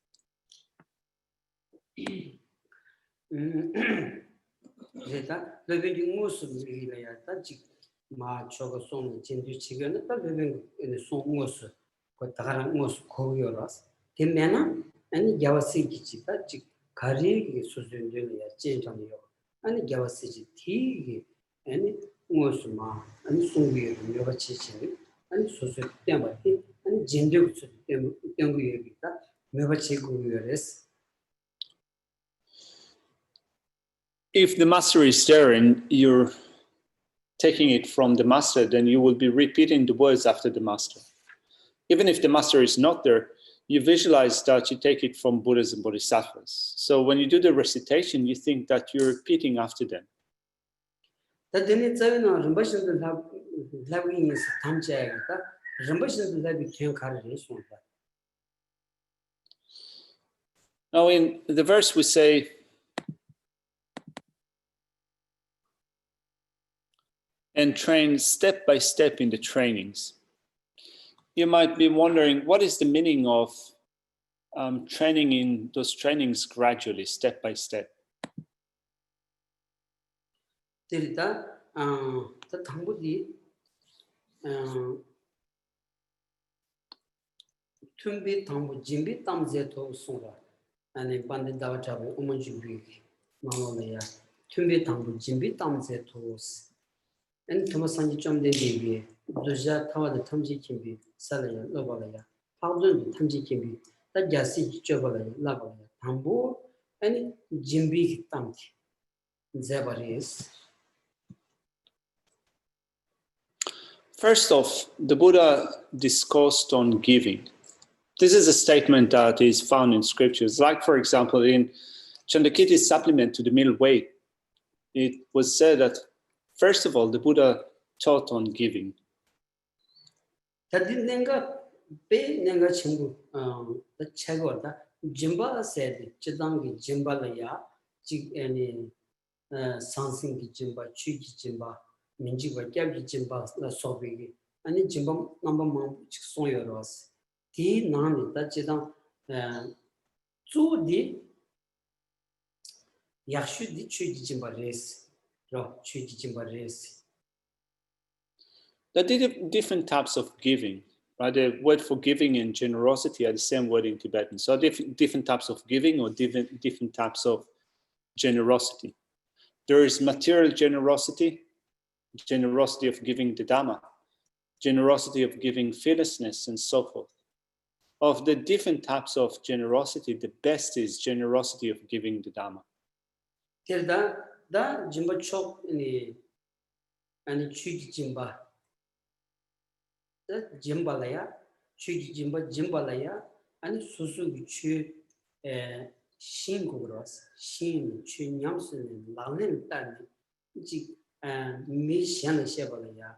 If the master is there and you're taking it from the master, then you will be repeating the words after the master. Even if the master is not there, you visualize that you take it from Buddhas and Bodhisattvas. So when you do the recitation, you think that you're repeating after them. Now in the verse we say, and train step by step in the trainings. You might be wondering, what is the meaning of training in those trainings gradually, step by step? And Thomas Sanjum de Doja Tawa the Tamji Kimbi, Salaya, Lobalaya, Pardon, Tamji Kimbi, that Jasi Jobalaya, Labalaya, Tambo, and Jimbi Tamti. Zabaris. First off, the Buddha discoursed on giving. This is a statement that is found in scriptures. Like, for example, in Chandakirti's supplement to the Middle Way, it was said that, first of all, the Buddha taught on giving. The Chagoda, Jimba said, Chidangi Jimbalaya, Jig any Sansing Jimba, Chuji Jimba, Minjiba, Gabi Jimba, La Sobigi, and the Jimba number one, Soyoros. T. Nani, that Chidan, 2D Yakshu di Chuji Jimba race. There are different types of giving, right? The word for giving and generosity are the same word in Tibetan. So different types of giving or different types of generosity. There is material generosity, generosity of giving the Dhamma, generosity of giving fearlessness, and so forth. Of the different types of generosity, the best is generosity of giving the Dhamma. Da Jimba Chok and Chuji Jimba. That Jimbalaya, Chuji Jimba, Jimbalaya, and Susu Chu Shinguros, Shin, Chu Yamson, Lanin Tan, and Mishan Shebalaya,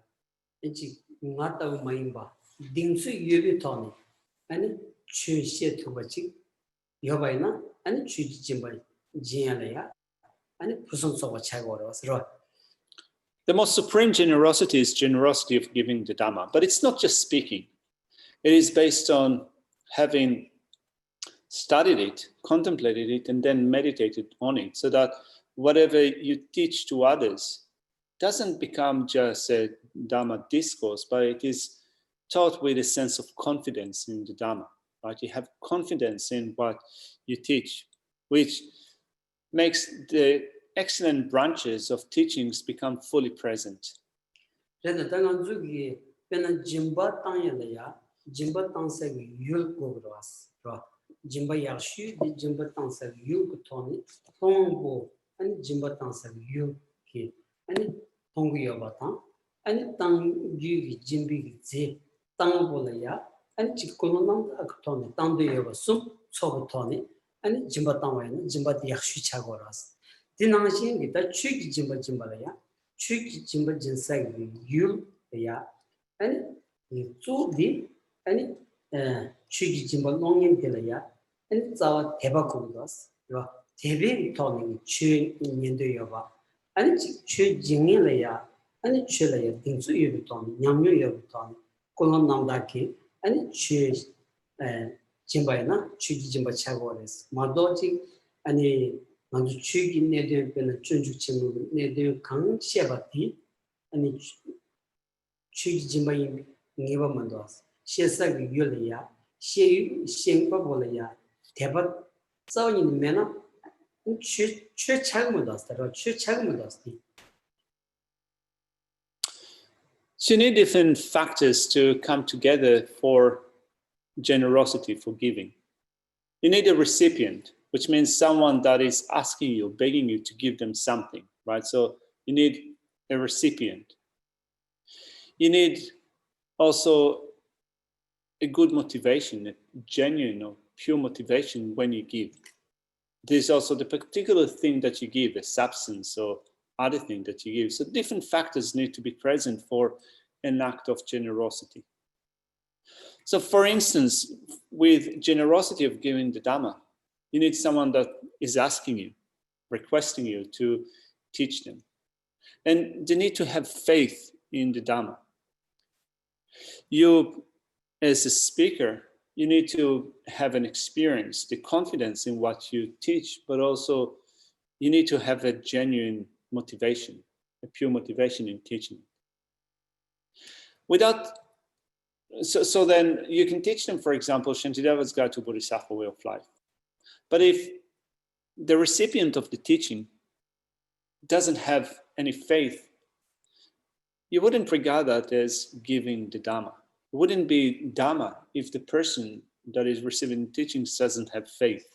and Mata Maimba, 딩수 유비 토니 아니 추시에 투바지 여바이나 아니 추지 짐바이 지야래야 아니 부선소가 차고로서 The most supreme generosity is generosity of giving the Dhamma, but it's not just speaking. It is based on having studied it, contemplated it, and then meditated on it, so that whatever you teach to others doesn't become just a Dhamma discourse, but it is taught with a sense of confidence in the Dhamma, right? You have confidence in what you teach, which makes the excellent branches of teachings become fully present. 그래서 당한 주기 배는 짐바 땅에야 짐바 땅세 율 고그라스 짐바 야슈 디 짐바 땅세 율 고토니 통보 아니 짐바 땅세 율기 아니 통구여 바타 아니 땅 유기 짐비 제 땅볼이야 아니 직고는 악토니 땅도 여버숨 초부터니 아니 짐바 땅와는 짐바 야슈 차고라스 디나신 기타 추기 짐바 짐바라야 추기 짐바 진사기 율야 아니 이쪽이 아니 추기 짐바 농인들이야 아니 자와 대박고도스 요 대비 토니 추 인연도요 봐 아니 추 진행이야 아니 추라야 딩수 유비토니 냠요 유비토니 콜론 남다키 아니 추 짐바이나 추기 짐바 차고레스 마도지 아니 먼저 추기 내대변은 준죽침을 내대 강시바티 아니 추기 짐바이 니바만도 시사기 율이야 시행법을이야 대박 싸우는 매나 최차금도 왔어요. 최차금도 왔어요. So you need different factors to come together for generosity, for giving. You need a recipient, which means someone that is asking you, begging you to give them something, right? So you need a recipient. You need also a good motivation, a genuine or pure motivation when you give. There's also the particular thing that you give, a substance or other thing that you give. So different factors need to be present for an act of generosity. So for instance, with generosity of giving the Dhamma, you need someone that is asking you, requesting you to teach them. And they need to have faith in the Dhamma. You, as a speaker, you need to have an experience, the confidence in what you teach, but also you need to have a genuine motivation, a pure motivation in teaching. So then you can teach them, for example, Shantidev's Guide to Bodhisattva Way of Life. But if the recipient of the teaching doesn't have any faith, you wouldn't regard that as giving the Dhamma. It wouldn't be Dhamma if the person that is receiving the teachings doesn't have faith.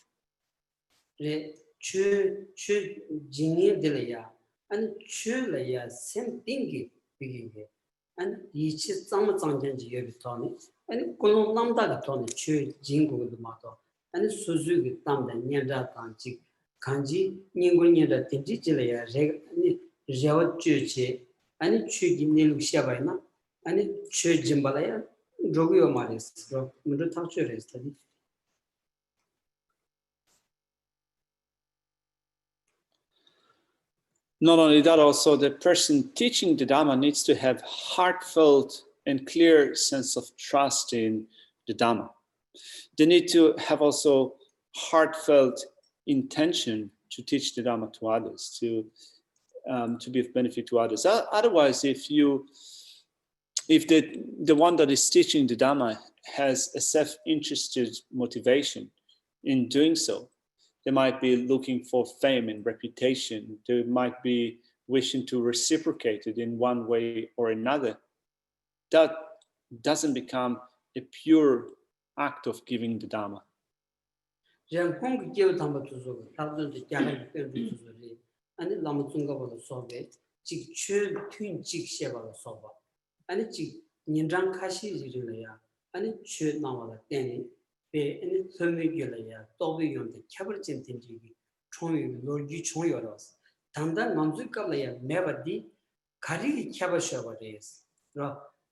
Not only that, also the person teaching the Dhamma needs to have heartfelt and clear sense of trust in the Dhamma. They need to have also heartfelt intention to teach the Dhamma to others, to be of benefit to others. Otherwise, if the one that is teaching the Dhamma has a self-interested motivation in doing so, they might be looking for fame and reputation. They might be wishing to reciprocate it in one way or another. That doesn't become a pure act of giving the Dhamma.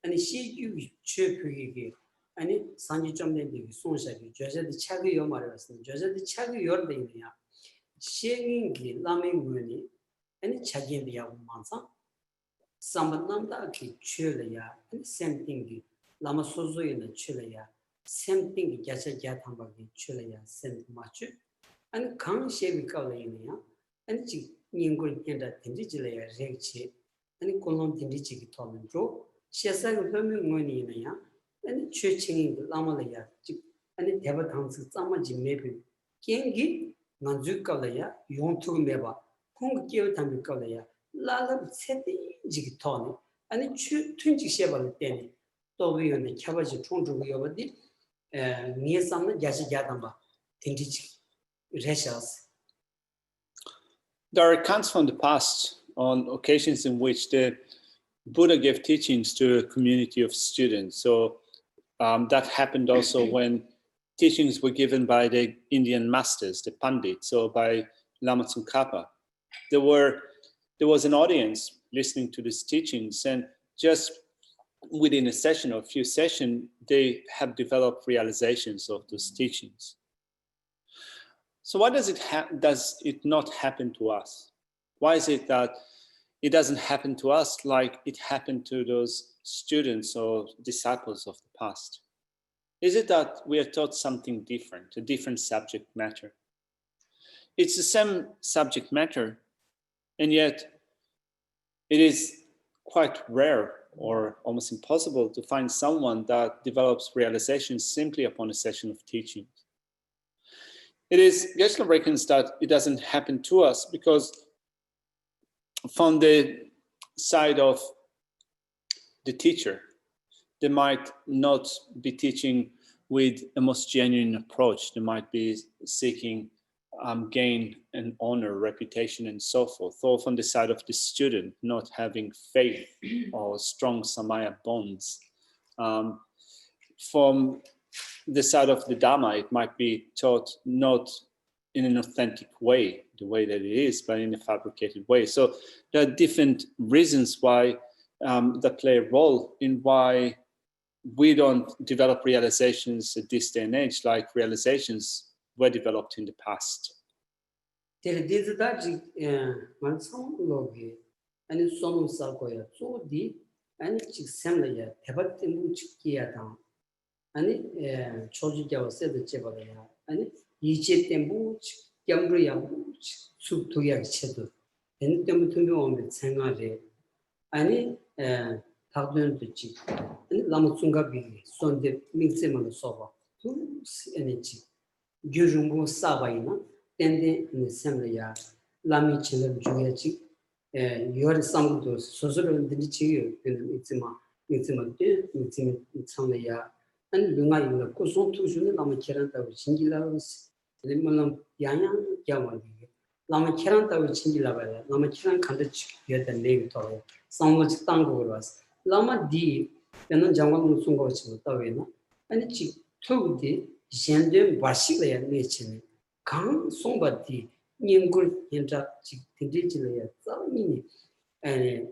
아니 시규 최표기기 아니 산지 좀 내기 손사기 저자들 차기 요 말했습니다. 저자들 차기 요를 되냐 시행기 라밍문이 아니 차기인데야 만사 삼반남다기 취려야 아니 샘팅기 라마 소소에는 취려야 샘팅기 자자 담박이 취려야 샘 맞추 아니 강셰비 깔려야 아니 지 인걸 된다 된지질래야 렉치 아니 콜론 된지지기 토는로 시사가 되면 뭐니냐 아니 최칭이 라마려야 지 아니 대바 당스 ጻ마지 메비 겐기 만주깔려야 용투 메바 공기어 담비 깔려야 라라 세팅지기 토네 아니 춘지 셰발 때니 또 위원의 캬바지 총주고 여버디 니에삼은 야시 야담바 된지지 레샤스 There are accounts from the past on occasions in which the Buddha gave teachings to a community of students. So that happened also when teachings were given by the Indian masters, the Pandits, so by Lama Tsongkhapa. There was an audience listening to these teachings, and just within a session or a few sessions, they have developed realizations of those teachings. So why does it not happen to us? Why is it that it doesn't happen to us like it happened to those students or disciples of the past? Is it that we are taught something different, a different subject matter? It's the same subject matter, and yet it is quite rare or almost impossible to find someone that develops realization simply upon a session of teaching. Geshe reckons that it doesn't happen to us because from the side of the teacher, they might not be teaching with a most genuine approach. They might be seeking gain and honor, reputation, and so forth. Or from the side of the student, not having faith or strong samaya bonds. From the side of the Dhamma, it might be taught not in an authentic way, the way that it is, but in a fabricated way. So there are different reasons why that play a role in why we don't develop realizations at this day and age like realizations were developed in the past. 아니 초지자와 세드 제거야 아니 이제 때문에 겸르야 수도야 체도 된 때문에 통용하면 생활에 아니 다들 듣지 아니 라마 중가비 손데 민세만 써봐 또 에너지 규중고 사바이나 텐데 생활이야 라미 체는 중요하지 요르 상도 소소를 듣지 있지만 때 참이야 and lunga in kusun to shun lama keranta with chingila limanam yang yamadi lama keranta with chingila lama keran kandach yet the name to some much tango was lama di and jangal sungo chimutawena and it took the gender bashila nature kan somebody ningul intra chikindijila samini and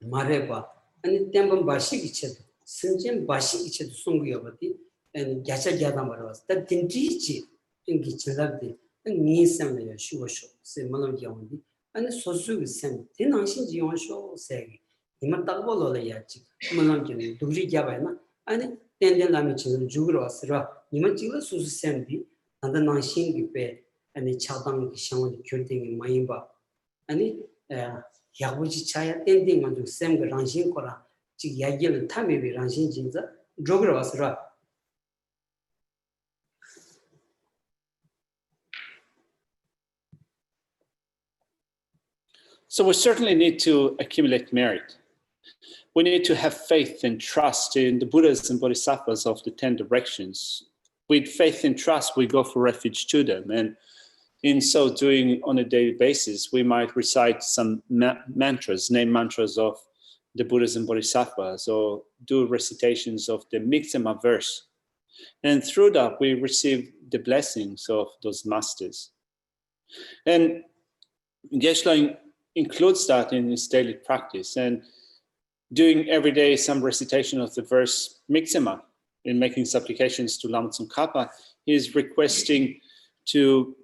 mareba and temple bashik Sinjin Bashi each of the Sunguyabati and Gasha Yadamaras, that Dindichi in Gichalabdi, and Nisam Shuasho, say Malam Yawandi, and the Sosu sent Tinanshin Jionsho, say, Himatabolo Yachi, Malam Duri Yabana, and then Lamichin Jugros Ra, Imagila Susu Sendi, and the Nanshin Gipe, and the Chadang Shan Kurting in Maimba, and it Yabuji Chaya ending on the same Ranshin Kora. So we certainly need to accumulate merit. We need to have faith and trust in the Buddhas and Bodhisattvas of the 10 directions. With faith and trust, we go for refuge to them. And in so doing on a daily basis, we might recite some mantras, name mantras of the Buddhas and Bodhisattvas, or do recitations of the Miksema verse. And through that, we receive the blessings of those masters. And Geshe includes that in his daily practice. And doing every day some recitation of the verse Mixima in making supplications to Lama Tsongkhapa, he is requesting to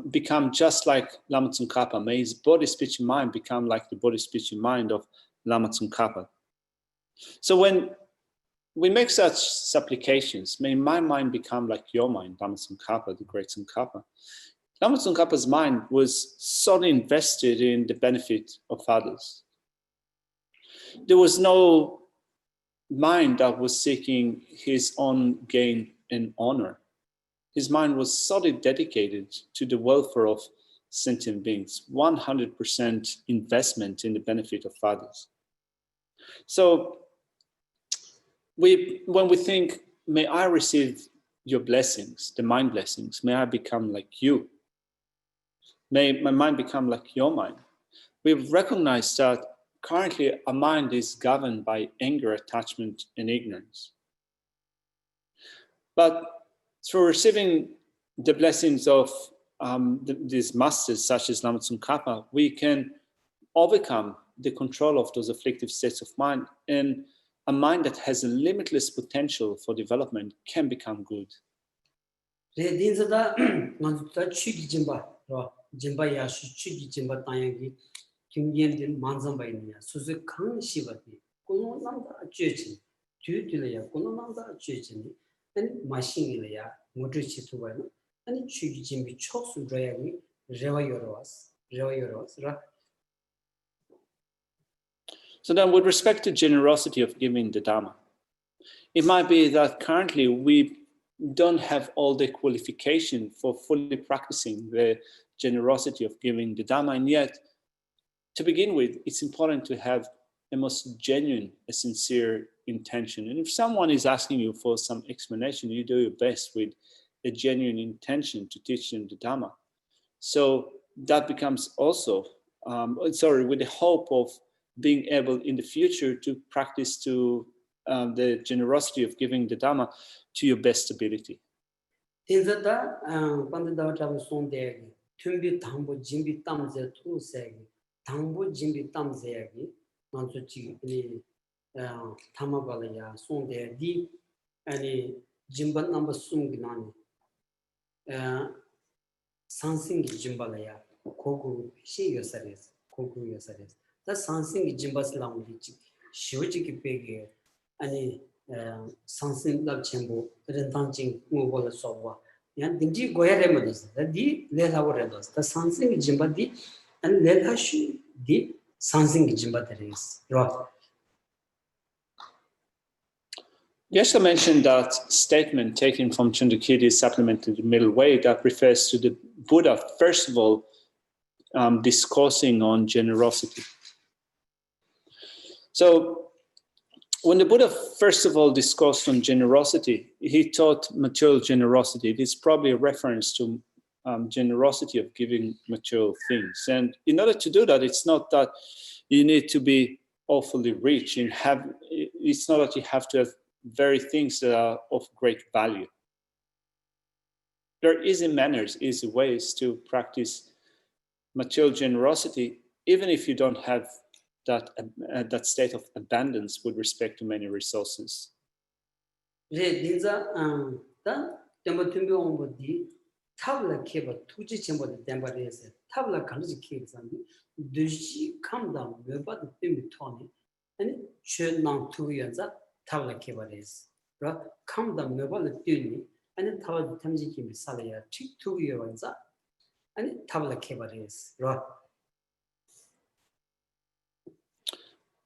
become just like Lama Tsongkhapa. May his body, speech, and mind become like the body, speech, and mind of Lama Tsongkhapa. So when we make such supplications, may my mind become like your mind, Lama Tsongkhapa, the great Tsongkhapa. Lama Tsongkhapa's mind was solely invested in the benefit of others. There was no mind that was seeking his own gain and honor. His mind was solely dedicated to the welfare of sentient beings, 100% investment in the benefit of others. So when we think, may I receive your blessings, the mind blessings, may I become like you, may my mind become like your mind, we've recognized that currently our mind is governed by anger, attachment, and ignorance. But through receiving the blessings of these masters, such as Lama Tsongkhapa, we can overcome the control of those afflictive states of mind, and a mind that has a limitless potential for development can become good. So then, with respect to generosity of giving the Dhamma, it might be that currently we don't have all the qualification for fully practicing the generosity of giving the Dhamma, and yet, to begin with, it's important to have a most genuine, a sincere intention. And if someone is asking you for some explanation, you do your best with a genuine intention to teach them the Dhamma. So that becomes also, with the hope of being able in the future to practice to the generosity of giving the Dhamma to your best ability. That's something Jimbas language. Shivji Pegi, any something like Chembo, Rentanching, Mobile Sowa. And the Goyaremas, the Lela Redos, the something Jimbadi, and Lela Shi, the something Jimbateris. Geshe mentioned that statement taken from Chandrakirti's supplement to the Middle Way that refers to the Buddha, first of all, discoursing on generosity. So when the Buddha, first of all, discoursed on generosity, he taught material generosity. It is probably a reference to generosity of giving material things. And in order to do that, it's not that you need to be awfully rich. It's not that you have to have very things that are of great value. There are easy manners, easy ways to practice material generosity, even if you don't have that state of abundance with respect to many resources.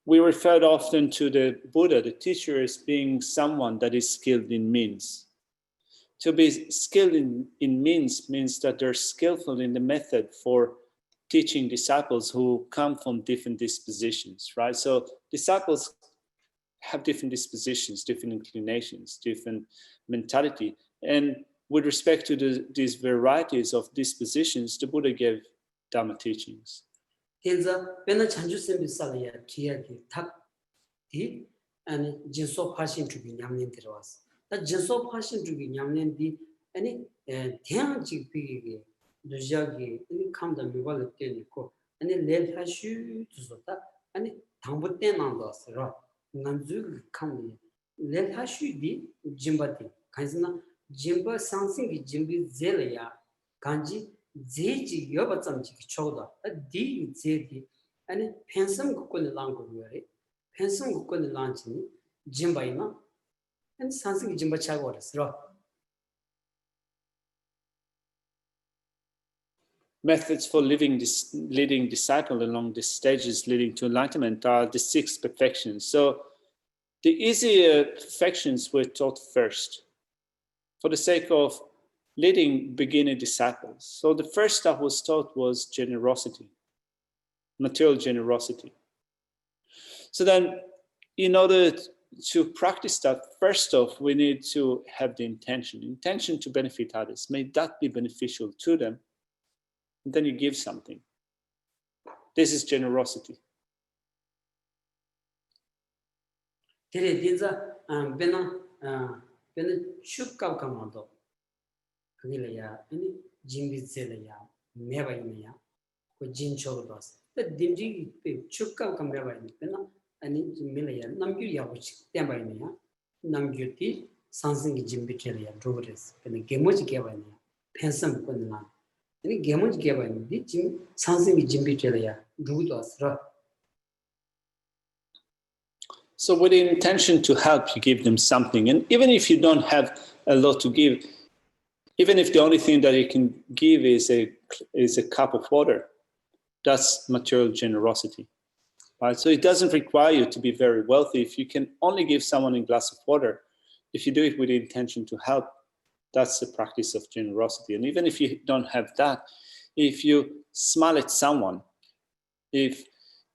We referred often to the Buddha, the teacher, as being someone that is skilled in means. To be skilled in means that they're skillful in the method for teaching disciples who come from different dispositions, right? So disciples have different dispositions, different inclinations, different mentality. And with respect to these varieties of dispositions, the Buddha gave Dhamma teachings. Tenza pena chanju sembi salaya tiyagi thak di ani jinso phashin chugi nyamnen tirwas ta jinso phashin chugi nyamnen di ani dhyan chi pi dujagi ani kamda mibal teni ko ani lel hashu tuzota 아니 당부 때난도 서로 난주 칸이 레타슈디 짐바디 간스나 짐바 상승기 짐비 젤야 간지 제지 여바점지 초다 디 제디 아니 펜섬 국권을 랑고요래 펜섬 국권을 랑치니 짐바이나 아니 상승기 짐바 차고 그랬어 Methods for leading disciple along the stages leading to enlightenment are the 6 perfections. So the easier perfections were taught first for the sake of leading beginner disciples. So the first stuff was taught was generosity, material generosity. So then in order to practice that, first off, we need to have the intention to benefit others. May that be beneficial to them. And then you give something. This is generosity. 데레딘자 베나 슈카카마도 그길이야 아니 짐비셀이야 메바이냐 그 진초도스 딘지 슈카카 메바이니 베나 아니 밀이야 남규야 보치 템바이냐 남규티 상승기 짐비켈이야 드로레스 베나 게모지 게바이냐 펜섬 권나 아니 게모지 게바이니 짐 상승기 짐비켈이야 누구도스라. So with the intention to help, you give them something. And even if you don't have a lot to give, even if the only thing that you can give is a cup of water, that's material generosity. Right? So it doesn't require you to be very wealthy. If you can only give someone a glass of water, if you do it with the intention to help, that's the practice of generosity. And even if you don't have that, if you smile at someone, if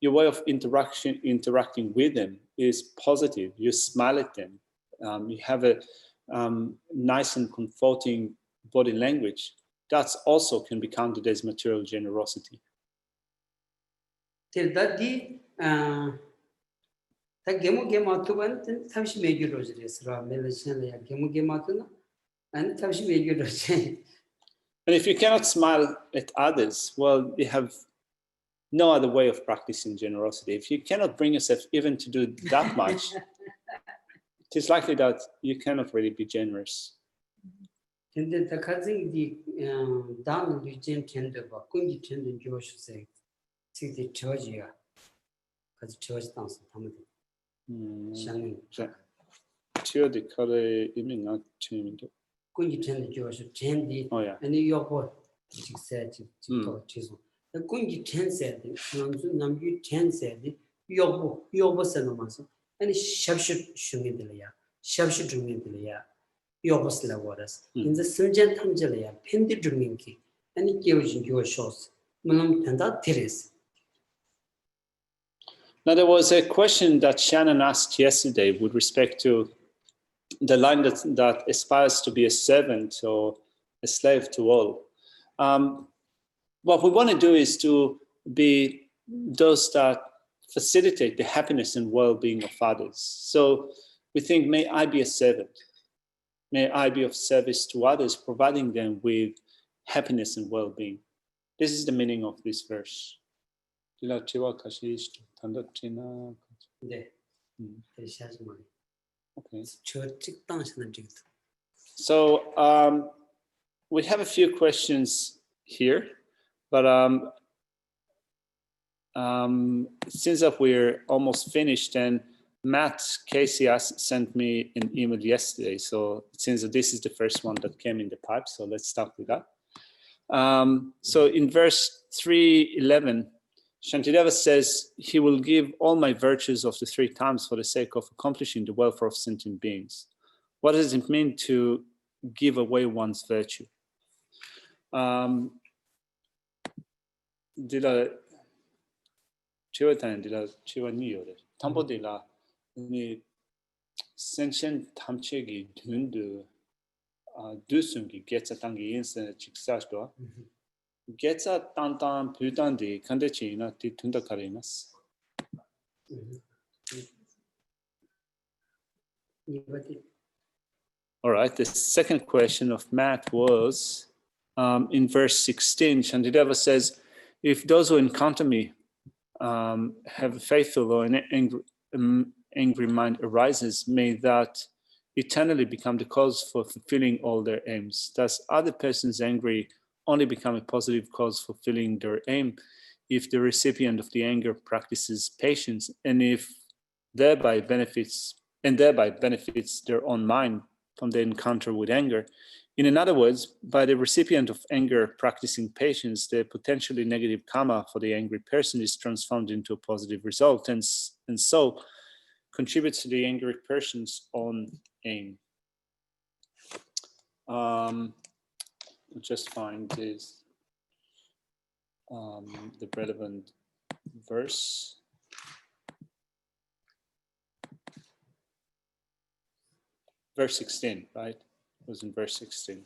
your way of interacting with them is positive, you smile at them, you have a nice and comforting body language, that's also can be counted as material generosity. And if you cannot smile at others, well, you have no other way of practicing generosity. If you cannot bring yourself even to do that much, it is likely that you cannot really be generous. Oh, yeah. The Kungi 10 said, Nambu 10 said, Yobo Sanomaso, and Shabshut Shumidelia, Shabshut Drumidelia, Yobos Lavoras, in the Surgeon Angelia, Pendi Druminki, and it gives you your shows, Manam and that Teres. Now, there was a question that Shannon asked yesterday with respect to the line that aspires to be a servant or a slave to all. What we want to do is to be those that facilitate the happiness and well-being of others. So we think, may I be a servant? May I be of service to others, providing them with happiness and well-being. This is the meaning of this verse. Okay. So we have a few questions here, but since that we're almost finished, and Matt Casey sent me an email yesterday, so it seems that this is the first one that came in the pipe, so let's start with that. So in verse 3:11, Shantideva says, he will give all my virtues of the 3 times for the sake of accomplishing the welfare of sentient beings. What does it mean to give away one's virtue? Dila chiwatan dila chiwani yore. Tambo dila ni sentient tamchegi dundu dusungi getsa tangi insen chiksashdo. Getsa tantan putandi kandechi na ti tunda karimas. All right, the second question of Matt was in verse 16, Shantideva says, if those who encounter me have a faithful or an angry mind arises, may that eternally become the cause for fulfilling all their aims. Thus, other persons angry only become a positive cause for fulfilling their aim if the recipient of the anger practices patience, and if thereby benefits their own mind from the encounter with anger. In other words, by the recipient of anger practicing patience, the potentially negative karma for the angry person is transformed into a positive result, and so contributes to the angry person's own aim. I'll just find this, the relevant verse. Verse 16, right? It was in verse 16.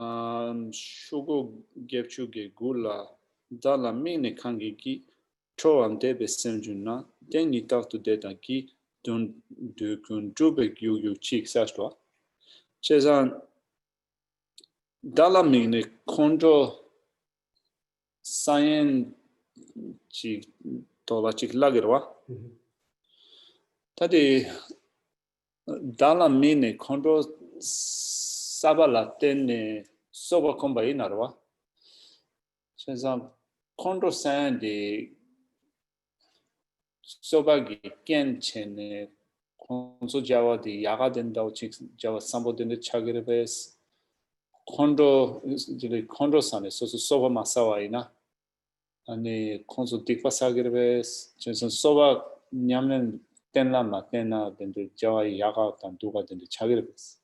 Shugo gebchuge gula dala mine kangiki tro amdebe senjuna deni tautu dedaki don de kunjube gyu chik sashwa. Chezan dala mine konjo sayen chi tola chik lagirwa. Tadi dala mine konjo sabala tene soba komba inarwa. Chezan konjo sayen de soba gi ken chene konzo jawa di yaga dendao chik jawa sambo dende chagirbes. Kondo sane soso soba masawa ina. Ani konzo dikwa sagirbes. Chezan soba nyamnen tenla ma tena dende jawa yaga tan duga dende chagirbes.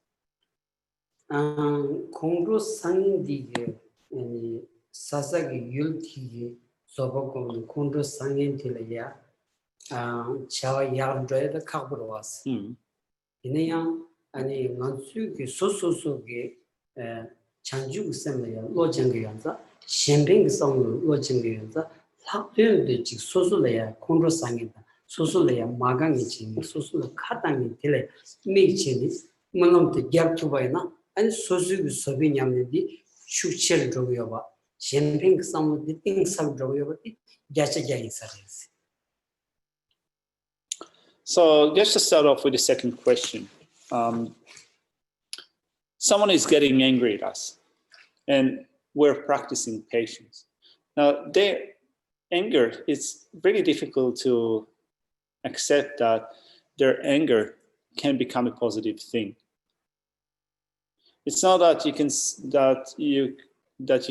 Kongro Sangdige and Sasagi Yulti Sobakon Kongro Sangin Tilaya Chawa Yardre the Kabros. Inayam and a Mansuki Sososugi Chanju Semia, Lojangianza, Shembing Song Lojangianza, Lapin the Sosulea, Kongro Sangin, Sosulea, Magangi, Sosul Katang Tele, Michinis, Manom to Gertubaina. And Sosu Sobinyamdi, Shuchel Drogoba, Champagne some of the things of Drogoba, Geshe service. So let's just start off with the second question. Someone is getting angry at us, and we're practicing patience. Now, their anger, it's really difficult to accept that their anger can become a positive thing. It's not that you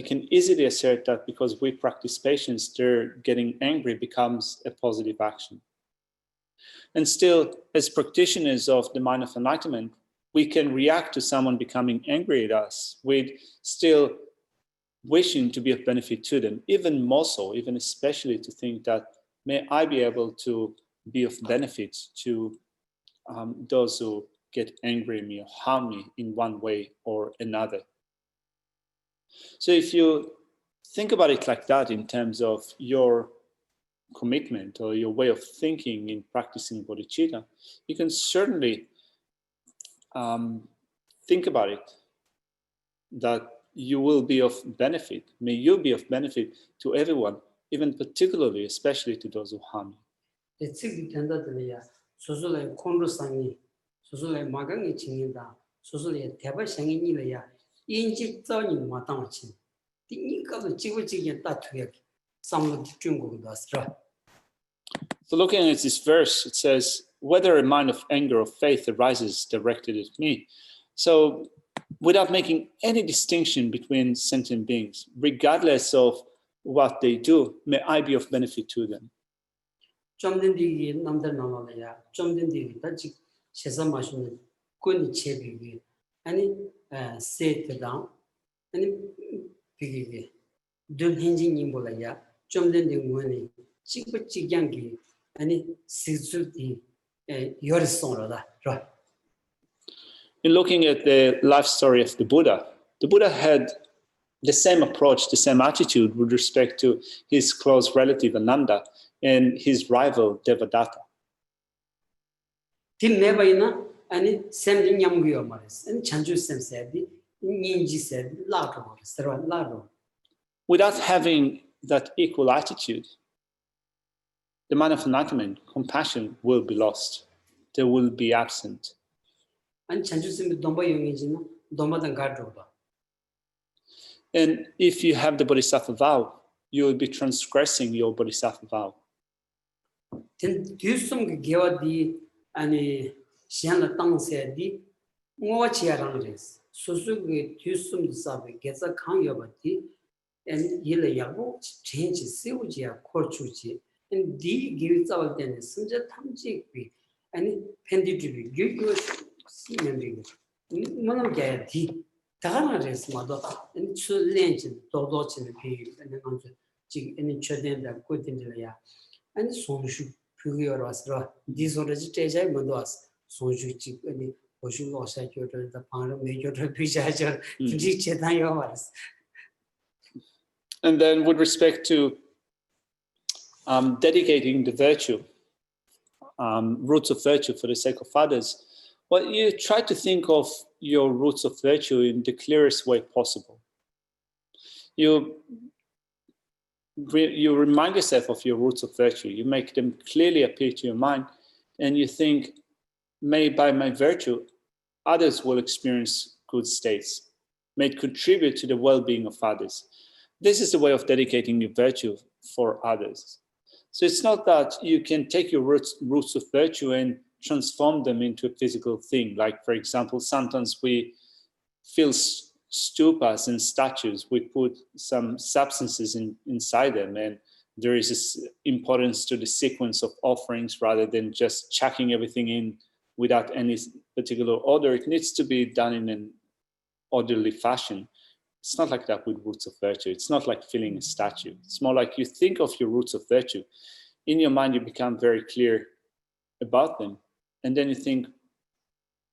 can easily assert that because we practice patience, their getting angry becomes a positive action. And still, as practitioners of the mind of enlightenment, we can react to someone becoming angry at us with still wishing to be of benefit to them, even more so, even especially to think that may I be able to be of benefit to those who get angry at me or harm me in one way or another. So if you think about it like that in terms of your commitment or your way of thinking in practicing bodhicitta, you can certainly think about it that you will be of benefit. May you be of benefit to everyone, even particularly, especially to those who harm you. Susule magangi chinginda, susule teba shanginiya, inji zoni matangchin. The Chiwichi Tatuyak, some of the Jungle Dastra. So looking at this verse, it says, whether a mind of anger or faith arises directed at me. So without making any distinction between sentient beings, regardless of what they do, may I be of benefit to them. Jomdindi Namda Namalaya, Jomdindi Tajik, Shesamashun, Kuni Chebi, any say to down, any piggy. Dun hinging Imbolaya, Jomdindi Muni, Chipachi Yangi, any Sizuti, your son. In looking at the life story of the Buddha had the same approach, the same attitude with respect to his close relative Ananda and his rival Devadatta. Till never ina, and sending Yamgio Maris, and Chanju Sem said, Ninji said, Lato, Lado. Without having that equal attitude, the mind of enlightenment, compassion, will be lost. They will be absent. And Chanchusimi Domba Yungijino, Domba than Gadroba. And if you have the Bodhisattva vow, you will be transgressing your Bodhisattva vow. Then Dusum Geva di and Shiana Tang said, Mochiaranges, Suzuki Dusum Sabi gets a Kanyabati, and Yila Yago changes Sivuja, Korchuchi, and D gives out then Sunja Tamji, and Penditri, you see members. Monogaya D. Tanares mother and two lens dodots in the pig and any children that good in the ya and so should figure us draw these or the Mados, so should chip any Oshu lost at your the pound major reputation, yours. And then with respect to dedicating the virtue, roots of virtue for the sake of others, well, you try to think of your roots of virtue in the clearest way possible. You remind yourself of your roots of virtue. You make them clearly appear to your mind, and you think, may by my virtue, others will experience good states. May it contribute to the well-being of others. This is the way of dedicating your virtue for others. So it's not that you can take your roots of virtue and transform them into a physical thing. Like, for example, sometimes we fill stupas and statues, we put some substances inside them, and there is this importance to the sequence of offerings rather than just chucking everything in without any particular order. It needs to be done in an orderly fashion. It's not like that with roots of virtue. It's not like filling a statue. It's more like you think of your roots of virtue. In your mind, you become very clear about them. And then you think,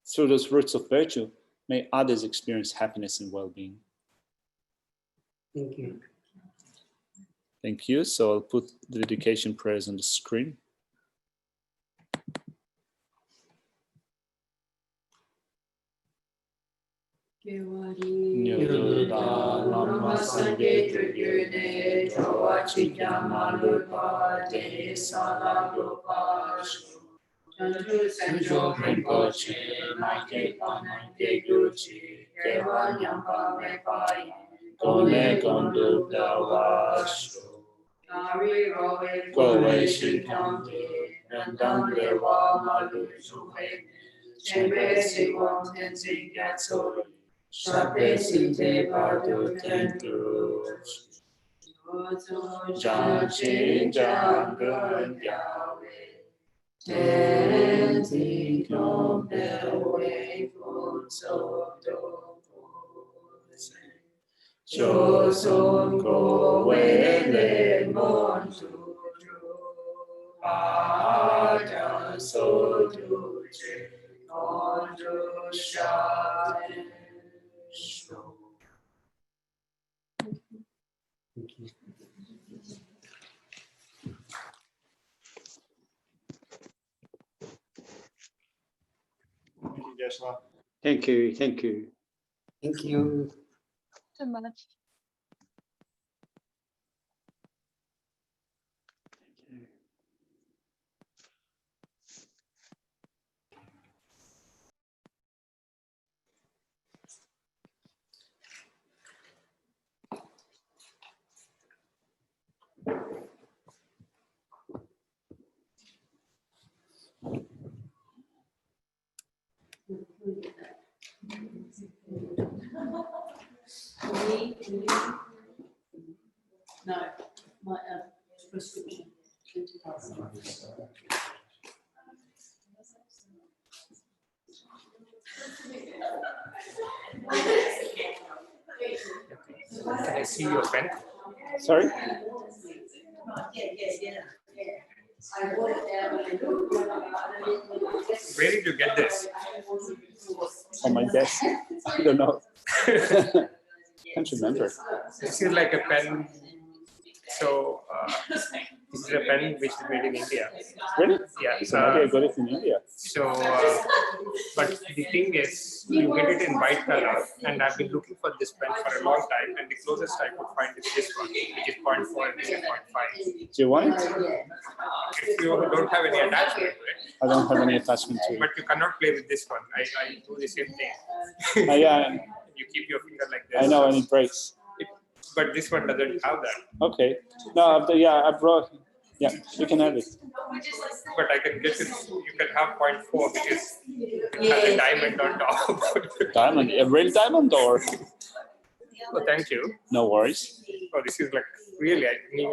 through those roots of virtue, may others experience happiness and well-being. Thank you. Thank you. So I'll put the dedication prayers on the screen. Sanjo Rinpoche, Maike Panante Gucci, Kevan Yampa Mepai, Tone Kondo Dawashu, Kari Roe, Koe Shintampi, Nandan Lewa Malu Zuhe, Chembe Siwon Tenzi Gatsori, Shape Sinte Badu Tentu, Janchin Jangun Yahweh. Tenzi Kombe Wei Futso Dopose Choson Kowe Le Mon Tu Ada Sodu Je Kondu Shade Sho. Thank you. Thank you. Thank you. Thank you. So much. No, my prescription. Can I see your pen? Sorry? Where did you get this? On my desk. I don't know. Can't remember. This is like a pen. So This is a pen which is made in India. Really? Yeah. So maybe I got it in India. So, but the thing is, you get it in white color, and I've been looking for this pen for a long time, and the closest I could find is this one, which is 0.4 and this is 0.5. Do you want it? If you don't have any attachment to it, I don't have any attachment to it. but you cannot play with this one. I do the same thing. Yeah, You keep your finger like this. I know, and it breaks. But this one doesn't have that. Okay. No, yeah, I brought. Yeah, you can have it. But I can get it. You can have 0.4, which is has a diamond on top. Diamond, a real diamond, or? Oh, thank you. No worries. Oh, this is like really, I mean,